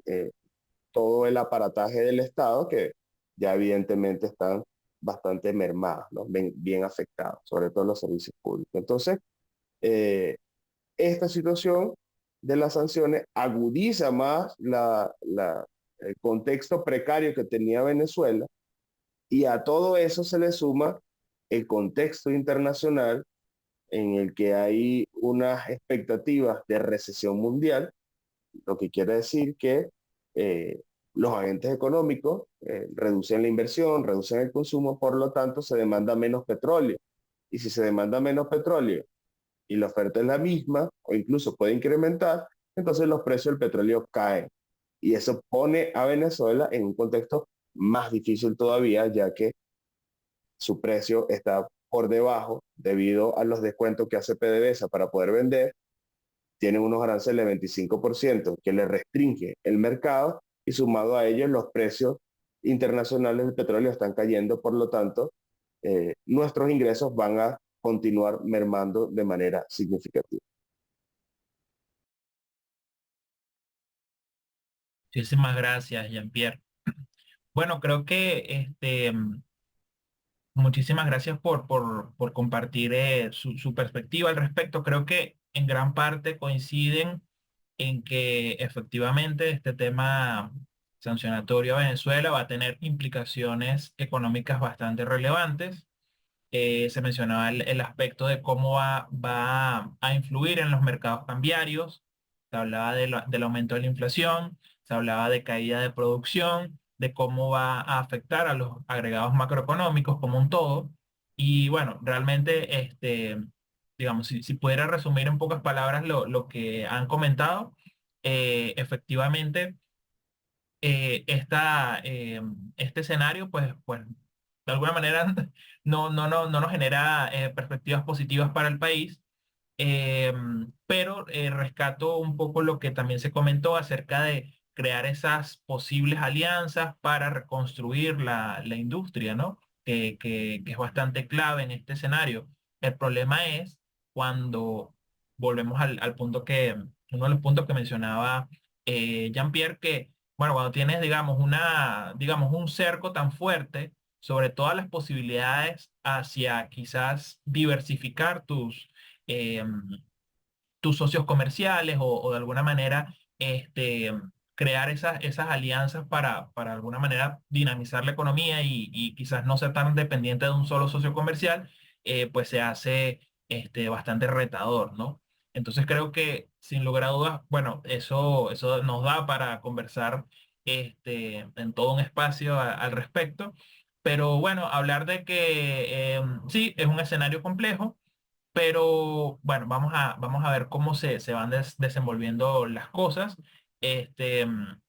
todo el aparataje del Estado que ya evidentemente están bastante mermados, ¿no? Bien afectados, sobre todo los servicios públicos. Entonces, esta situación de las sanciones agudiza más el contexto precario que tenía Venezuela y a todo eso se le suma el contexto internacional en el que hay unas expectativas de recesión mundial, lo que quiere decir que eh, los agentes económicos reducen la inversión, reducen el consumo, por lo tanto se demanda menos petróleo. Y si se demanda menos petróleo y la oferta es la misma o incluso puede incrementar, entonces los precios del petróleo caen. Y eso pone a Venezuela en un contexto más difícil todavía, ya que su precio está por debajo debido a los descuentos que hace PDVSA para poder vender. Tienen unos aranceles de 25% que le restringe el mercado y sumado a ellos los precios internacionales del petróleo están cayendo, por lo tanto, nuestros ingresos van a continuar mermando de manera significativa. Muchísimas gracias, Jean-Pierre. Bueno, creo que muchísimas gracias por compartir su perspectiva al respecto. Creo que en gran parte coinciden en que efectivamente este tema sancionatorio a Venezuela va a tener implicaciones económicas bastante relevantes. Se mencionaba el aspecto de cómo va a influir en los mercados cambiarios, se hablaba del aumento de la inflación, se hablaba de caída de producción, de cómo va a afectar a los agregados macroeconómicos como un todo. Y bueno, realmente, digamos, si pudiera resumir en pocas palabras lo que han comentado, efectivamente este escenario, pues, de alguna manera no nos genera perspectivas positivas para el país, eh, pero rescato un poco lo que también se comentó acerca de crear esas posibles alianzas para reconstruir la industria, ¿no? que es bastante clave en este escenario. El problema es cuando volvemos al punto uno de los puntos que mencionaba Jean-Pierre, que, bueno, cuando tienes, digamos, un cerco tan fuerte sobre todas las posibilidades hacia quizás diversificar tus socios comerciales o de alguna manera crear esas alianzas para de alguna manera dinamizar la economía y quizás no ser tan dependiente de un solo socio comercial, pues se hace bastante retador, ¿no? Entonces creo que sin lugar a dudas, bueno, eso nos da para conversar en todo un espacio al respecto. Pero bueno, hablar de que sí, es un escenario complejo, pero bueno, vamos a ver cómo se van desenvolviendo las cosas. Este, mm,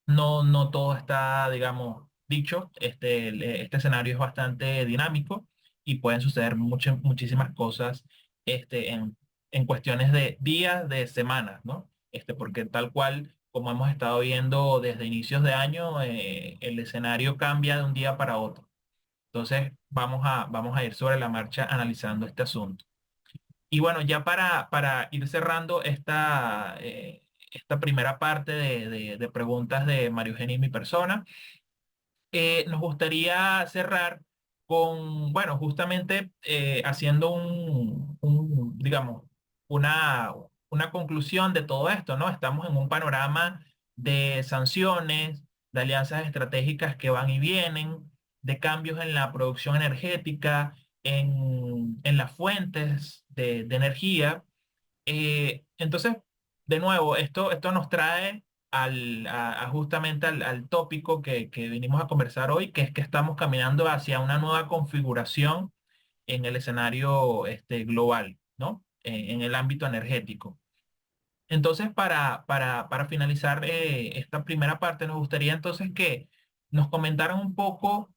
no todo está, digamos, dicho. Este escenario es bastante dinámico y pueden suceder muchísimas cosas en cuestiones de días, de semanas, ¿no? Porque tal cual, como hemos estado viendo desde inicios de año, el escenario cambia de un día para otro. Entonces, vamos a ir sobre la marcha analizando este asunto. Y bueno, ya para ir cerrando esta primera parte de preguntas de Mario Eugenia y mi persona, nos gustaría cerrar con, bueno, justamente haciendo digamos, una conclusión de todo esto, ¿no? Estamos en un panorama de sanciones, de alianzas estratégicas que van y vienen, de cambios en la producción energética, en las fuentes de energía. Entonces, de nuevo, esto nos trae justamente al tópico que vinimos a conversar hoy, que es que estamos caminando hacia una nueva configuración en el escenario global, ¿no? En el ámbito energético. Entonces, para finalizar esta primera parte, nos gustaría entonces que nos comentaran un poco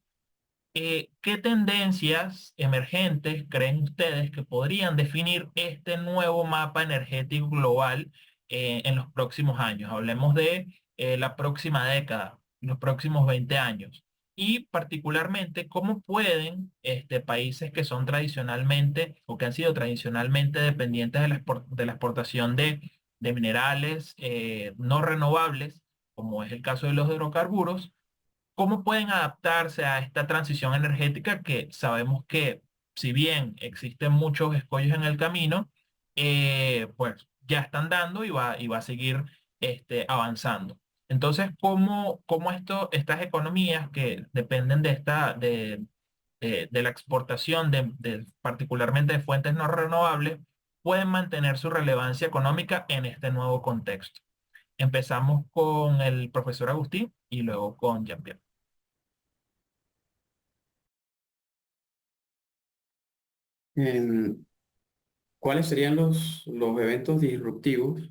¿qué tendencias emergentes creen ustedes que podrían definir este nuevo mapa energético global en los próximos años? Hablemos de la próxima década, los próximos 20 años. Y particularmente, ¿cómo pueden países que son tradicionalmente o que han sido tradicionalmente dependientes de la exportación de minerales no renovables, como es el caso de los hidrocarburos, cómo pueden adaptarse a esta transición energética que sabemos que si bien existen muchos escollos en el camino, pues ya están dando y va a seguir avanzando? Entonces, ¿cómo estas economías que dependen de la exportación particularmente de fuentes no renovables pueden mantener su relevancia económica en este nuevo contexto? Empezamos con el profesor Agustín y luego con Jean-Pierre. Em, ¿Cuáles serían los eventos disruptivos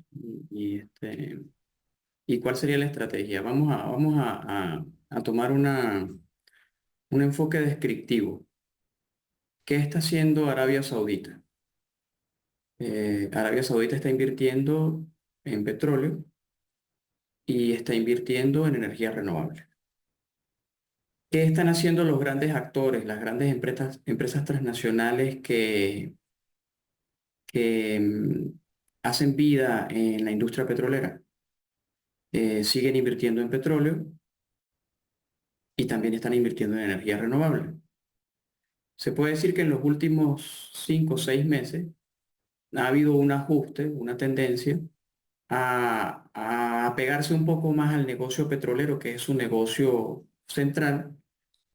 y cuál sería la estrategia? Vamos a tomar un enfoque descriptivo. ¿Qué está haciendo Arabia Saudita? Arabia Saudita está invirtiendo en petróleo y está invirtiendo en energías renovables. ¿Qué están haciendo los grandes actores, las grandes empresas transnacionales que hacen vida en la industria petrolera? Siguen invirtiendo en petróleo y también están invirtiendo en energías renovables. Se puede decir que en los últimos 5 o 6 meses ha habido un ajuste, una tendencia a pegarse un poco más al negocio petrolero, que es su negocio central,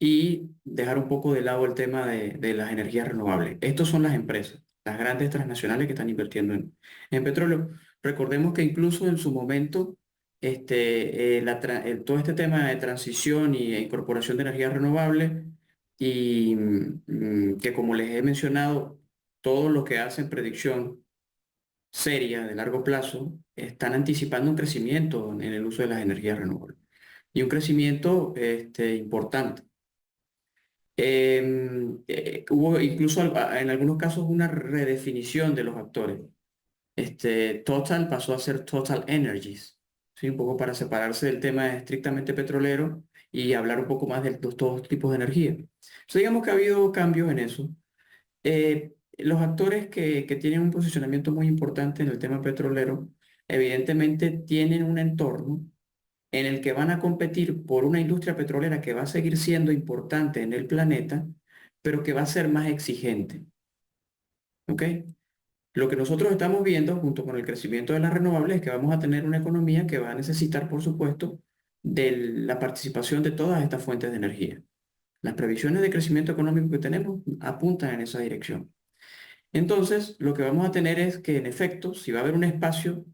y dejar un poco de lado el tema de las energías renovables. Estos son las empresas, las grandes transnacionales que están invirtiendo en petróleo. Recordemos que incluso en su momento, todo este tema de transición y incorporación de energías renovables, y que como les he mencionado, todo lo que hacen predicción seria de largo plazo, están anticipando un crecimiento en el uso de las energías renovables y un crecimiento importante. Hubo incluso en algunos casos una redefinición de los actores. Total pasó a ser Total Energies, ¿sí? Un poco para separarse del tema estrictamente petrolero y hablar un poco más de todos los tipos de energía. Entonces, digamos que ha habido cambios en eso. Los actores que tienen un posicionamiento muy importante en el tema petrolero, evidentemente tienen un entorno en el que van a competir por una industria petrolera que va a seguir siendo importante en el planeta, pero que va a ser más exigente. ¿Ok? Lo que nosotros estamos viendo junto con el crecimiento de las renovables es que vamos a tener una economía que va a necesitar, por supuesto, de la participación de todas estas fuentes de energía. Las previsiones de crecimiento económico que tenemos apuntan en esa dirección. Entonces, lo que vamos a tener es que, en efecto, si va a haber un espacio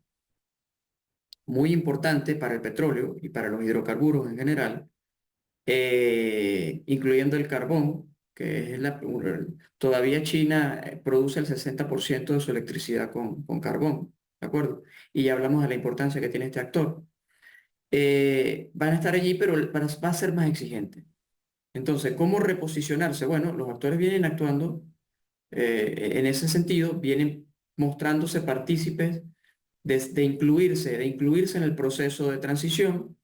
muy importante para el petróleo y para los hidrocarburos en general, incluyendo el carbón, que es todavía China produce el 60% de su electricidad con carbón, ¿de acuerdo? Y ya hablamos de la importancia que tiene este actor. Van a estar allí, pero va a ser más exigente. Entonces, ¿cómo reposicionarse? Bueno, los actores vienen actuando en ese sentido, vienen mostrándose partícipes de incluirse en el proceso de transición,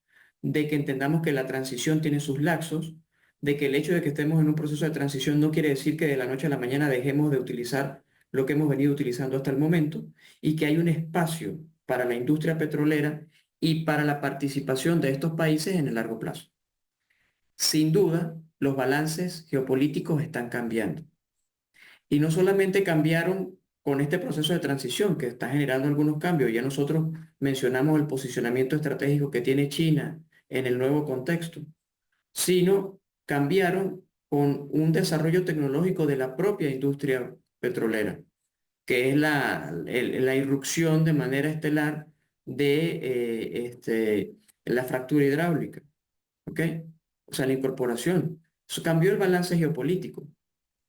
de que entendamos que la transición tiene sus lapsos, de que el hecho de que estemos en un proceso de transición no quiere decir que de la noche a la mañana dejemos de utilizar lo que hemos venido utilizando hasta el momento y que hay un espacio para la industria petrolera y para la participación de estos países en el largo plazo. Sin duda, los balances geopolíticos están cambiando. Y no solamente cambiaron con este proceso de transición que está generando algunos cambios, ya nosotros mencionamos el posicionamiento estratégico que tiene China en el nuevo contexto, sino cambiaron con un desarrollo tecnológico de la propia industria petrolera, que es la irrupción de manera estelar de la fractura hidráulica, ¿ok? O sea, la incorporación. Eso cambió el balance geopolítico.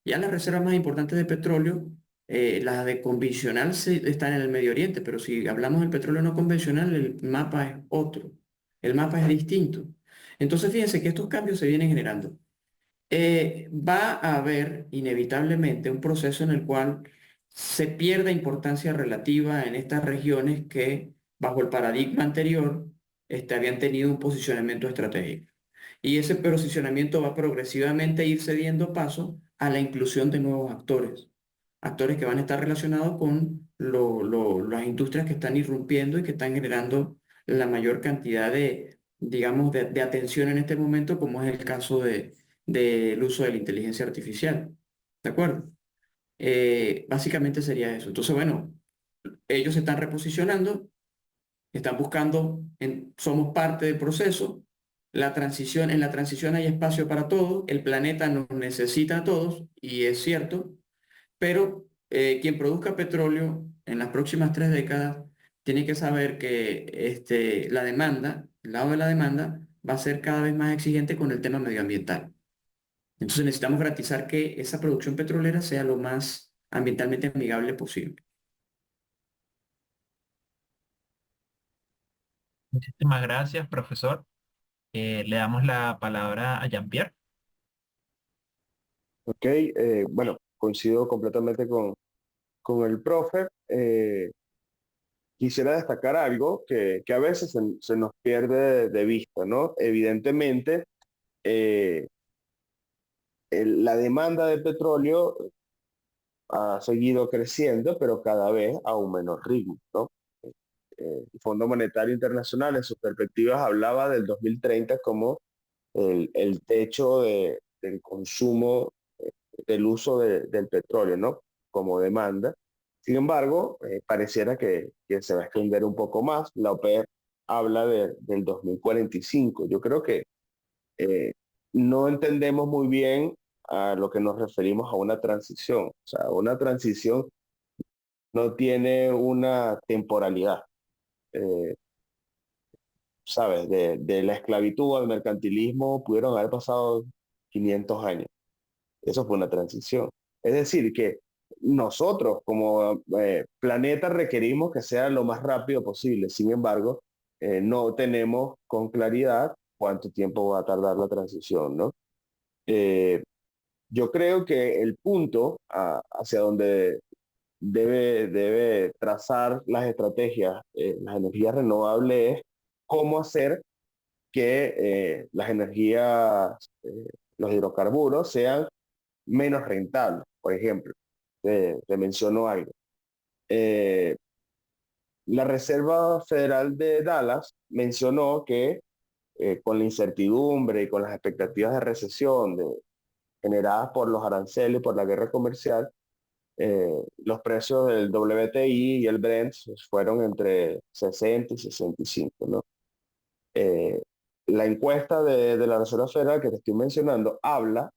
Ya las reservas más importantes de petróleo, las de convencional están en el Medio Oriente, pero si hablamos del petróleo no convencional, el mapa es otro, el mapa es distinto. Entonces, fíjense que estos cambios se vienen generando. Va a haber inevitablemente un proceso en el cual se pierda importancia relativa en estas regiones que, bajo el paradigma anterior, habían tenido un posicionamiento estratégico. Y ese posicionamiento va progresivamente a ir cediendo paso a la inclusión de nuevos actores, actores que van a estar relacionados con las industrias que están irrumpiendo y que están generando la mayor cantidad de, digamos, de atención en este momento, como es el caso del uso de la inteligencia artificial. ¿De acuerdo? Básicamente sería eso. Entonces, bueno, ellos se están reposicionando, están buscando, somos parte del proceso. En la transición hay espacio para todos, el planeta nos necesita a todos, y es cierto, pero quien produzca petróleo en las próximas 3 décadas tiene que saber que la demanda, el lado de la demanda, va a ser cada vez más exigente con el tema medioambiental. Entonces necesitamos garantizar que esa producción petrolera sea lo más ambientalmente amigable posible. Muchísimas gracias, profesor. Le damos la palabra a Jean-Pierre. Ok, bueno, coincido completamente con el profe. Quisiera destacar algo que a veces se nos pierde de vista, ¿no? Evidentemente, eh, la demanda de petróleo ha seguido creciendo, pero cada vez a un menor ritmo, ¿no? El Fondo Monetario Internacional en sus perspectivas hablaba del 2030 como el techo del consumo, del uso del petróleo, ¿no? Como demanda. Sin embargo, pareciera que se va a extender un poco más. La OPEP habla del 2045. Yo creo que eh, no entendemos muy bien a lo que nos referimos a una transición. O sea, una transición no tiene una temporalidad. Eh, ¿Sabes? De la esclavitud al mercantilismo pudieron haber pasado 500 años. Eso fue una transición. Es decir, que nosotros como planeta requerimos que sea lo más rápido posible. Sin embargo, no tenemos con claridad cuánto tiempo va a tardar la transición, ¿no? Eh, yo creo que el punto hacia donde debe trazar las estrategias, las energías renovables, es cómo hacer que las energías, los hidrocarburos sean menos rentables. Por ejemplo, te menciono algo. Eh, la Reserva Federal de Dallas mencionó que con la incertidumbre y con las expectativas de recesión generadas por los aranceles, por la guerra comercial, los precios del WTI y el Brent fueron entre 60 y 65, ¿no? Eh, la encuesta de la Reserva Federal que te estoy mencionando habla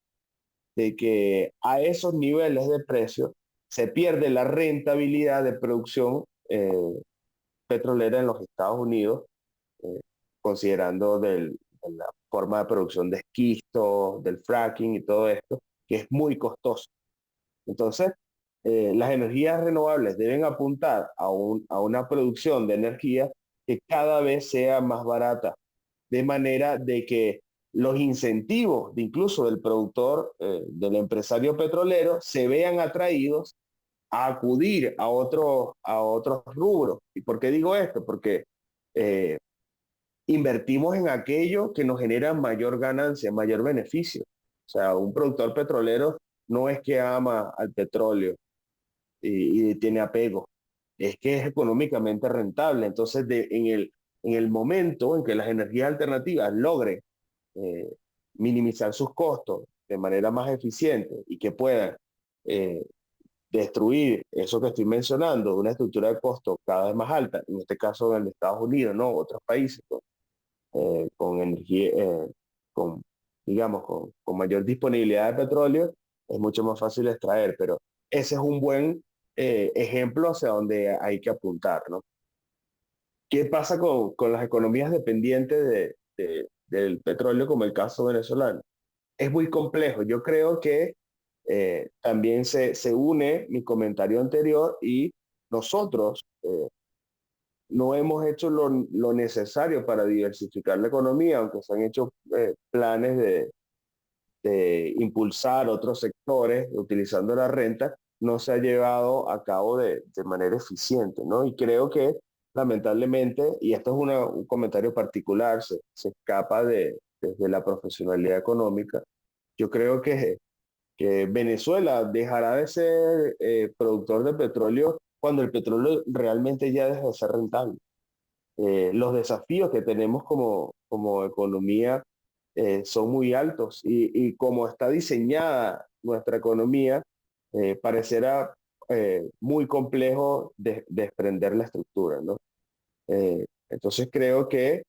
de que a esos niveles de precio se pierde la rentabilidad de producción petrolera en los Estados Unidos, eh, considerando de la forma de producción de esquisto, del fracking y todo esto, que es muy costoso. Entonces, las energías renovables deben apuntar a una producción de energía que cada vez sea más barata, de manera de que los incentivos de incluso del productor, del empresario petrolero, se vean atraídos a acudir a otros rubros. ¿Y por qué digo esto? Porque eh, invertimos en aquello que nos genera mayor ganancia, mayor beneficio. O sea, un productor petrolero no es que ama al petróleo y tiene apego, es que es económicamente rentable. Entonces, en el momento en que las energías alternativas logren eh, minimizar sus costos de manera más eficiente y que puedan eh, destruir eso que estoy mencionando, una estructura de costo cada vez más alta, en este caso en Estados Unidos, ¿no? Otros países con energía, con, digamos, con mayor disponibilidad de petróleo, es mucho más fácil extraer, pero ese es un buen ejemplo hacia donde hay que apuntar, ¿no? ¿Qué pasa con las economías dependientes del petróleo, como el caso venezolano? Es muy complejo. Yo creo que también se une mi comentario anterior y nosotros no hemos hecho lo necesario para diversificar la economía, aunque se han hecho planes de impulsar otros sectores utilizando la renta, no se ha llevado a cabo de manera eficiente, ¿no? Y creo que lamentablemente, y esto es un comentario particular, se escapa desde la profesionalidad económica, yo creo que Venezuela dejará de ser productor de petróleo cuando el petróleo realmente ya deja de ser rentable. Los desafíos que tenemos como economía son muy altos y como está diseñada nuestra economía, parecerá muy complejo desprender la estructura, ¿no? Entonces creo que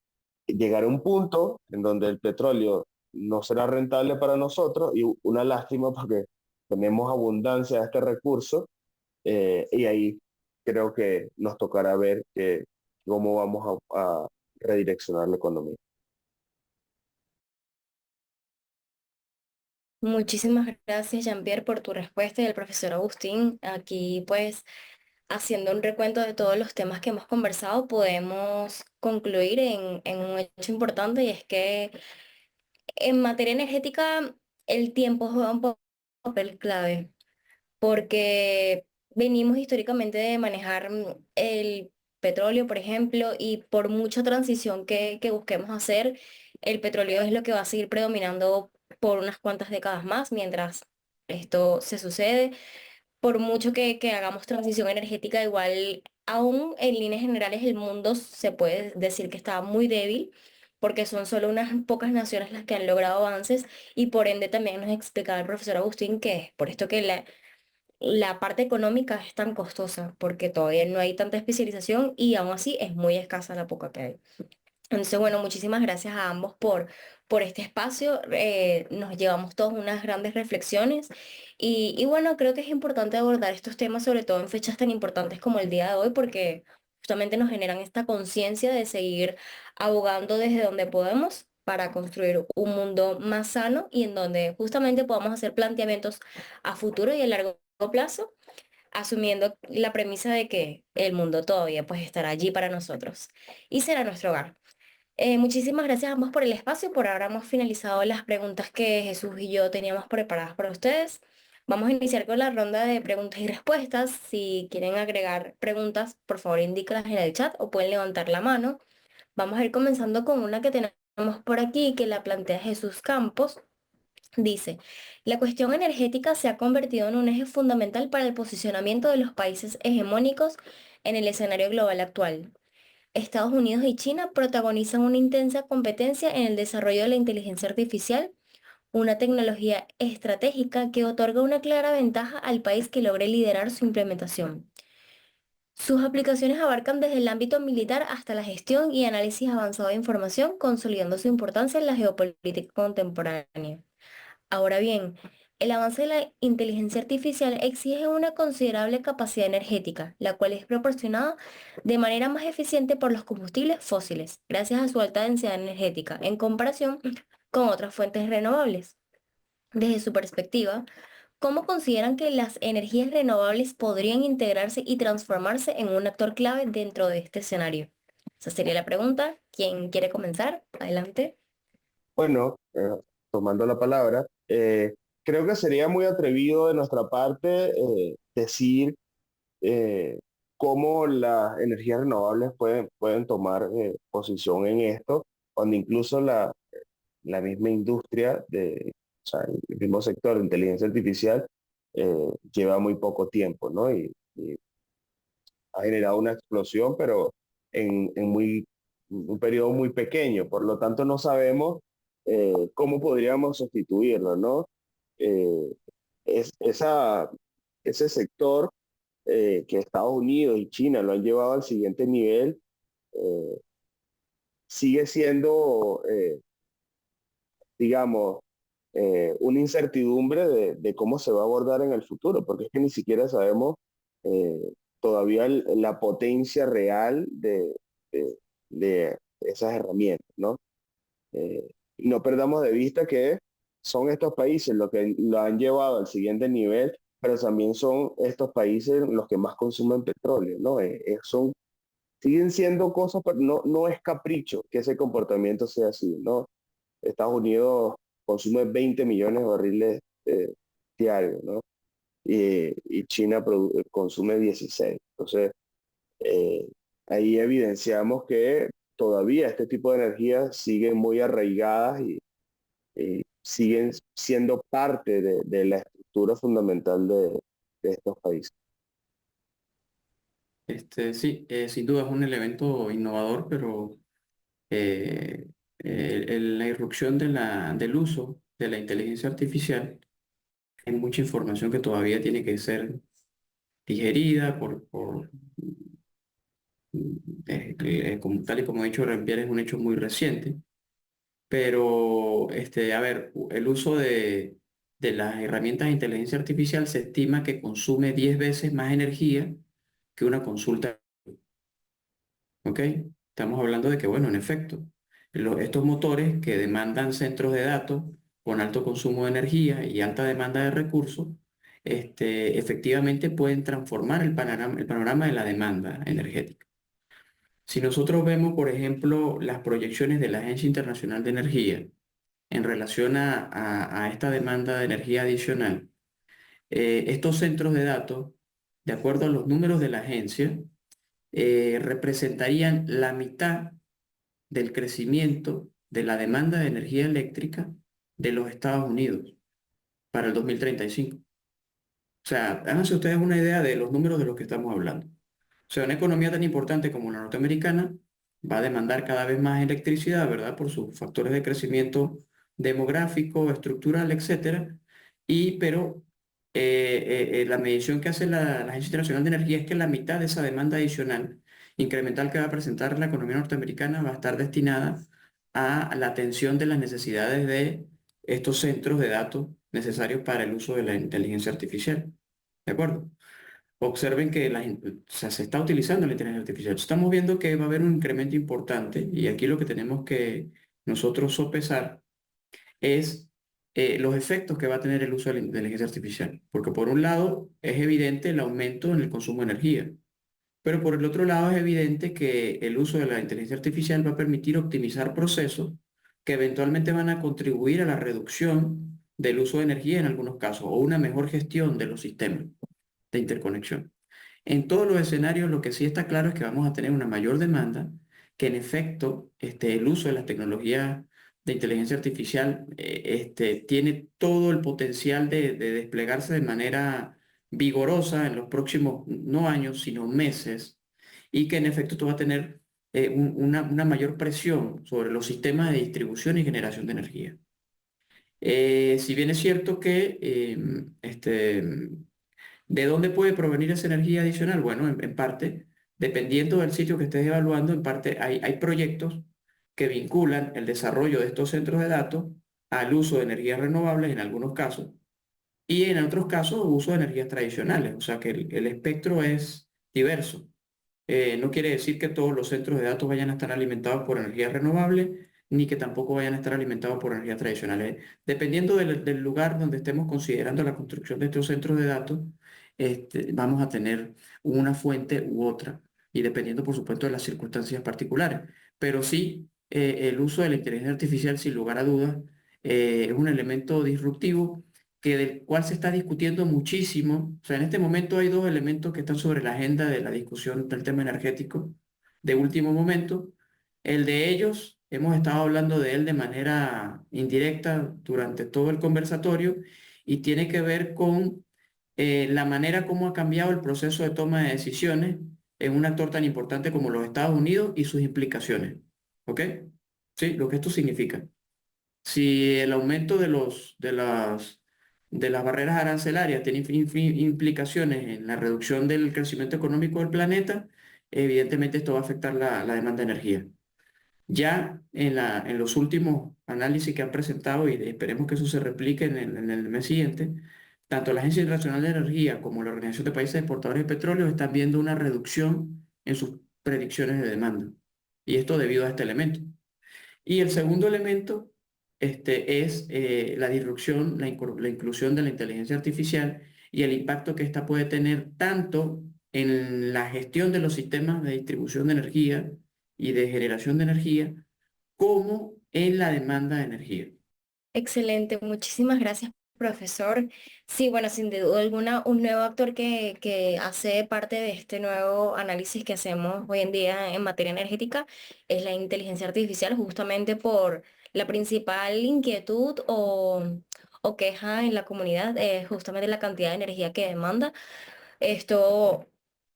llegará un punto en donde el petróleo no será rentable para nosotros y una lástima porque tenemos abundancia de este recurso y ahí creo que nos tocará ver cómo vamos a redireccionar la economía. Muchísimas gracias, Jean-Pierre, por tu respuesta y el profesor Agustín. Aquí, pues, haciendo un recuento de todos los temas que hemos conversado, podemos concluir en un hecho importante y es que en materia energética el tiempo juega un papel clave porque venimos históricamente de manejar el petróleo, por ejemplo, y por mucha transición que busquemos hacer, el petróleo es lo que va a seguir predominando por unas cuantas décadas más mientras esto se sucede. Por mucho que hagamos transición energética, igual, aún en líneas generales, el mundo se puede decir que está muy débil. Porque son solo unas pocas naciones las que han logrado avances y por ende también nos explicaba el profesor Agustín que es por esto que la parte económica es tan costosa porque todavía no hay tanta especialización y aún así es muy escasa la poca que hay. Entonces, bueno, muchísimas gracias a ambos por este espacio. Nos llevamos todas unas grandes reflexiones y bueno, creo que es importante abordar estos temas, sobre todo en fechas tan importantes como el día de hoy, porque justamente nos generan esta conciencia de seguir abogando desde donde podemos para construir un mundo más sano y en donde justamente podamos hacer planteamientos a futuro y a largo plazo, asumiendo la premisa de que el mundo todavía pues estará allí para nosotros y será nuestro hogar. Muchísimas gracias a ambos por el espacio. Por ahora hemos finalizado las preguntas que Jesús y yo teníamos preparadas para ustedes. Vamos a iniciar con la ronda de preguntas y respuestas. Si quieren agregar preguntas, por favor indícalas en el chat o pueden levantar la mano. Vamos a ir comenzando con una que tenemos por aquí que la plantea Jesús Campos. Dice, la cuestión energética se ha convertido en un eje fundamental para el posicionamiento de los países hegemónicos en el escenario global actual. Estados Unidos y China protagonizan una intensa competencia en el desarrollo de la inteligencia artificial, una tecnología estratégica que otorga una clara ventaja al país que logre liderar su implementación. Sus aplicaciones abarcan desde el ámbito militar hasta la gestión y análisis avanzado de información, consolidando su importancia en la geopolítica contemporánea. Ahora bien, el avance de la inteligencia artificial exige una considerable capacidad energética, la cual es proporcionada de manera más eficiente por los combustibles fósiles, gracias a su alta densidad energética, en comparación con otras fuentes renovables. Desde su perspectiva, ¿cómo consideran que las energías renovables podrían integrarse y transformarse en un actor clave dentro de este escenario? Esa sería la pregunta. ¿Quién quiere comenzar? Adelante. Bueno, tomando la palabra, creo que sería muy atrevido de nuestra parte decir eh, cómo las energías renovables pueden tomar posición en esto, cuando incluso la misma industria o sea, el mismo sector de inteligencia artificial lleva muy poco tiempo, ¿no? Y ha generado una explosión, pero en un periodo muy pequeño. Por lo tanto, no sabemos cómo podríamos sustituirlo, ¿no? Eh, ese sector que Estados Unidos y China lo han llevado al siguiente nivel, eh, sigue siendo, digamos, una incertidumbre de cómo se va a abordar en el futuro, porque es que ni siquiera sabemos todavía la potencia real de- de esas herramientas, ¿no? No perdamos de vista que son estos países los que lo han llevado al siguiente nivel, pero también son estos países los que más consumen petróleo, ¿no? Siguen siendo cosas, pero no es capricho que ese comportamiento sea así, ¿no? Estados Unidos consume 20 millones de barriles diarios, ¿no? Y China consume 16. Entonces, eh, ahí evidenciamos que todavía este tipo de energías siguen muy arraigadas y siguen siendo parte de la estructura fundamental de estos países. Sí, sin duda es un elemento innovador, pero eh, la irrupción del uso de la inteligencia artificial, hay mucha información que todavía tiene que ser digerida como tal y como ha dicho Rempier, es un hecho muy reciente. Pero, a ver, el uso de las herramientas de inteligencia artificial se estima que consume 10 veces más energía que una consulta. ¿Ok? Estamos hablando de que, bueno, en efecto, estos motores que demandan centros de datos con alto consumo de energía y alta demanda de recursos, efectivamente pueden transformar el panorama de la demanda energética. Si nosotros vemos, por ejemplo, las proyecciones de la Agencia Internacional de Energía en relación a esta demanda de energía adicional, estos centros de datos, de acuerdo a los números de la agencia, representarían la mitad del crecimiento de la demanda de energía eléctrica de los Estados Unidos para el 2035. O sea, háganse ustedes una idea de los números de los que estamos hablando. O sea, una economía tan importante como la norteamericana va a demandar cada vez más electricidad, ¿verdad? Por sus factores de crecimiento demográfico, estructural, etcétera. Pero la medición que hace la Agencia Internacional de Energía es que la mitad de esa demanda adicional incremental que va a presentar la economía norteamericana va a estar destinada a la atención de las necesidades de estos centros de datos necesarios para el uso de la inteligencia artificial. ¿De acuerdo? Observen que o sea, se está utilizando la inteligencia artificial. Estamos viendo que va a haber un incremento importante y aquí lo que tenemos que nosotros sopesar es los efectos que va a tener el uso de la inteligencia artificial. Porque por un lado es evidente el aumento en el consumo de energía, pero por el otro lado es evidente que el uso de la inteligencia artificial va a permitir optimizar procesos que eventualmente van a contribuir a la reducción del uso de energía en algunos casos o una mejor gestión de los sistemas de interconexión. En todos los escenarios lo que sí está claro es que vamos a tener una mayor demanda que en efecto el uso de las tecnologías de inteligencia artificial tiene todo el potencial de desplegarse de manera vigorosa en los próximos no años, sino meses, y que en efecto esto va a tener una mayor presión sobre los sistemas de distribución y generación de energía. Si bien es cierto que ¿de dónde puede provenir esa energía adicional? Bueno, en parte, dependiendo del sitio que estés evaluando, en parte hay proyectos que vinculan el desarrollo de estos centros de datos al uso de energías renovables en algunos casos y en otros casos uso de energías tradicionales, o sea que el espectro es diverso. No quiere decir que todos los centros de datos vayan a estar alimentados por energías renovables, ni que tampoco vayan a estar alimentados por energías tradicionales. Dependiendo del lugar donde estemos considerando la construcción de estos centros de datos, vamos a tener una fuente u otra, y dependiendo, por supuesto, de las circunstancias particulares. Pero sí, el uso de la inteligencia artificial, sin lugar a dudas, es un elemento disruptivo del cual se está discutiendo muchísimo. O sea, en este momento hay dos elementos que están sobre la agenda de la discusión del tema energético de último momento. El de ellos, hemos estado hablando de él de manera indirecta durante todo el conversatorio y tiene que ver con la manera como ha cambiado el proceso de toma de decisiones en un actor tan importante como los Estados Unidos y sus implicaciones. ¿Ok? Sí, lo que esto significa. Si el aumento de las barreras arancelarias tiene implicaciones en la reducción del crecimiento económico del planeta, evidentemente esto va a afectar la demanda de energía. Ya en los últimos análisis que han presentado, y esperemos que eso se replique en el mes siguiente, tanto la Agencia Internacional de Energía como la Organización de Países Exportadores de Petróleo están viendo una reducción en sus predicciones de demanda. Y esto debido a este elemento. Y el segundo elemento es la disrupción, la inclusión de la inteligencia artificial y el impacto que ésta puede tener tanto en la gestión de los sistemas de distribución de energía y de generación de energía, como en la demanda de energía. Excelente, muchísimas gracias, profesor. Sí, bueno, sin duda alguna, un nuevo actor que hace parte de este nuevo análisis que hacemos hoy en día en materia energética es la inteligencia artificial, justamente por la principal inquietud o queja en la comunidad, es justamente la cantidad de energía que demanda. Esto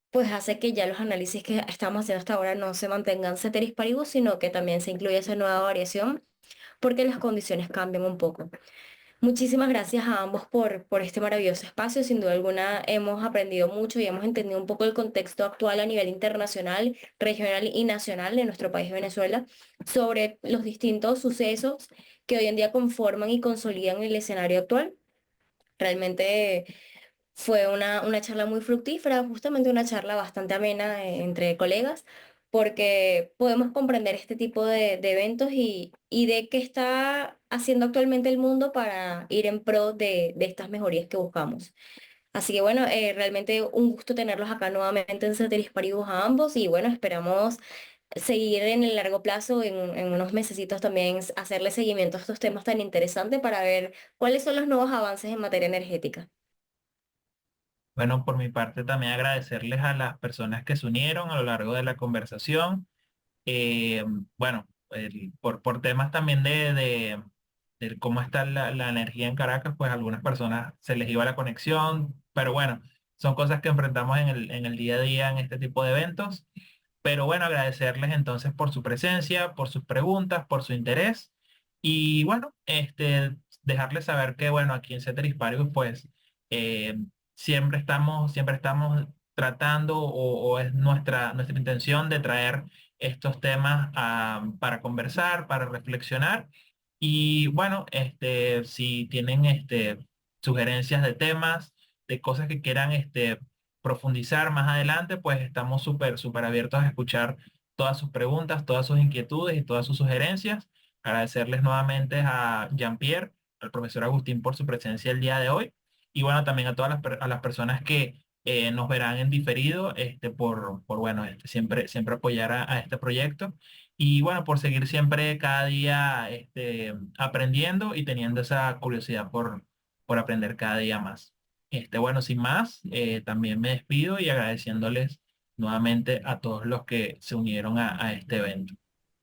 pues hace que ya los análisis que estamos haciendo hasta ahora no se mantengan ceteris paribus, sino que también se incluya esa nueva variación porque las condiciones cambian un poco. Muchísimas gracias a ambos por este maravilloso espacio. Sin duda alguna hemos aprendido mucho y hemos entendido un poco el contexto actual a nivel internacional, regional y nacional de nuestro país Venezuela sobre los distintos sucesos que hoy en día conforman y consolidan el escenario actual. Realmente fue una charla muy fructífera, justamente una charla bastante amena entre colegas, porque podemos comprender este tipo de eventos y de qué está haciendo actualmente el mundo para ir en pro de estas mejorías que buscamos. Así que bueno, realmente un gusto tenerlos acá nuevamente en Ceteris Paribus a ambos y bueno, esperamos seguir en el largo plazo, en unos mesecitos también, hacerle seguimiento a estos temas tan interesantes para ver cuáles son los nuevos avances en materia energética. Bueno, por mi parte también agradecerles a las personas que se unieron a lo largo de la conversación. Eh, bueno, por temas también de cómo está la energía en Caracas, pues a algunas personas se les iba la conexión, pero bueno, son cosas que enfrentamos en el día a día en este tipo de eventos. Pero bueno, agradecerles entonces por su presencia, por sus preguntas, por su interés. Y bueno, dejarles saber que bueno, aquí en Ceteris Paribus, pues eh, siempre estamos tratando o es nuestra intención de traer estos temas para conversar, para reflexionar. Y bueno, si tienen sugerencias de temas, de cosas que quieran profundizar más adelante, pues estamos súper abiertos a escuchar todas sus preguntas, todas sus inquietudes y todas sus sugerencias. Agradecerles nuevamente a Jean-Pierre, al profesor Agustín por su presencia el día de hoy. Y bueno, también a todas a las personas que nos verán en diferido, por bueno, siempre apoyar a este proyecto. Y bueno, por seguir siempre cada día aprendiendo y teniendo esa curiosidad por aprender cada día más. Bueno, sin más, también me despido y agradeciéndoles nuevamente a todos los que se unieron a este evento.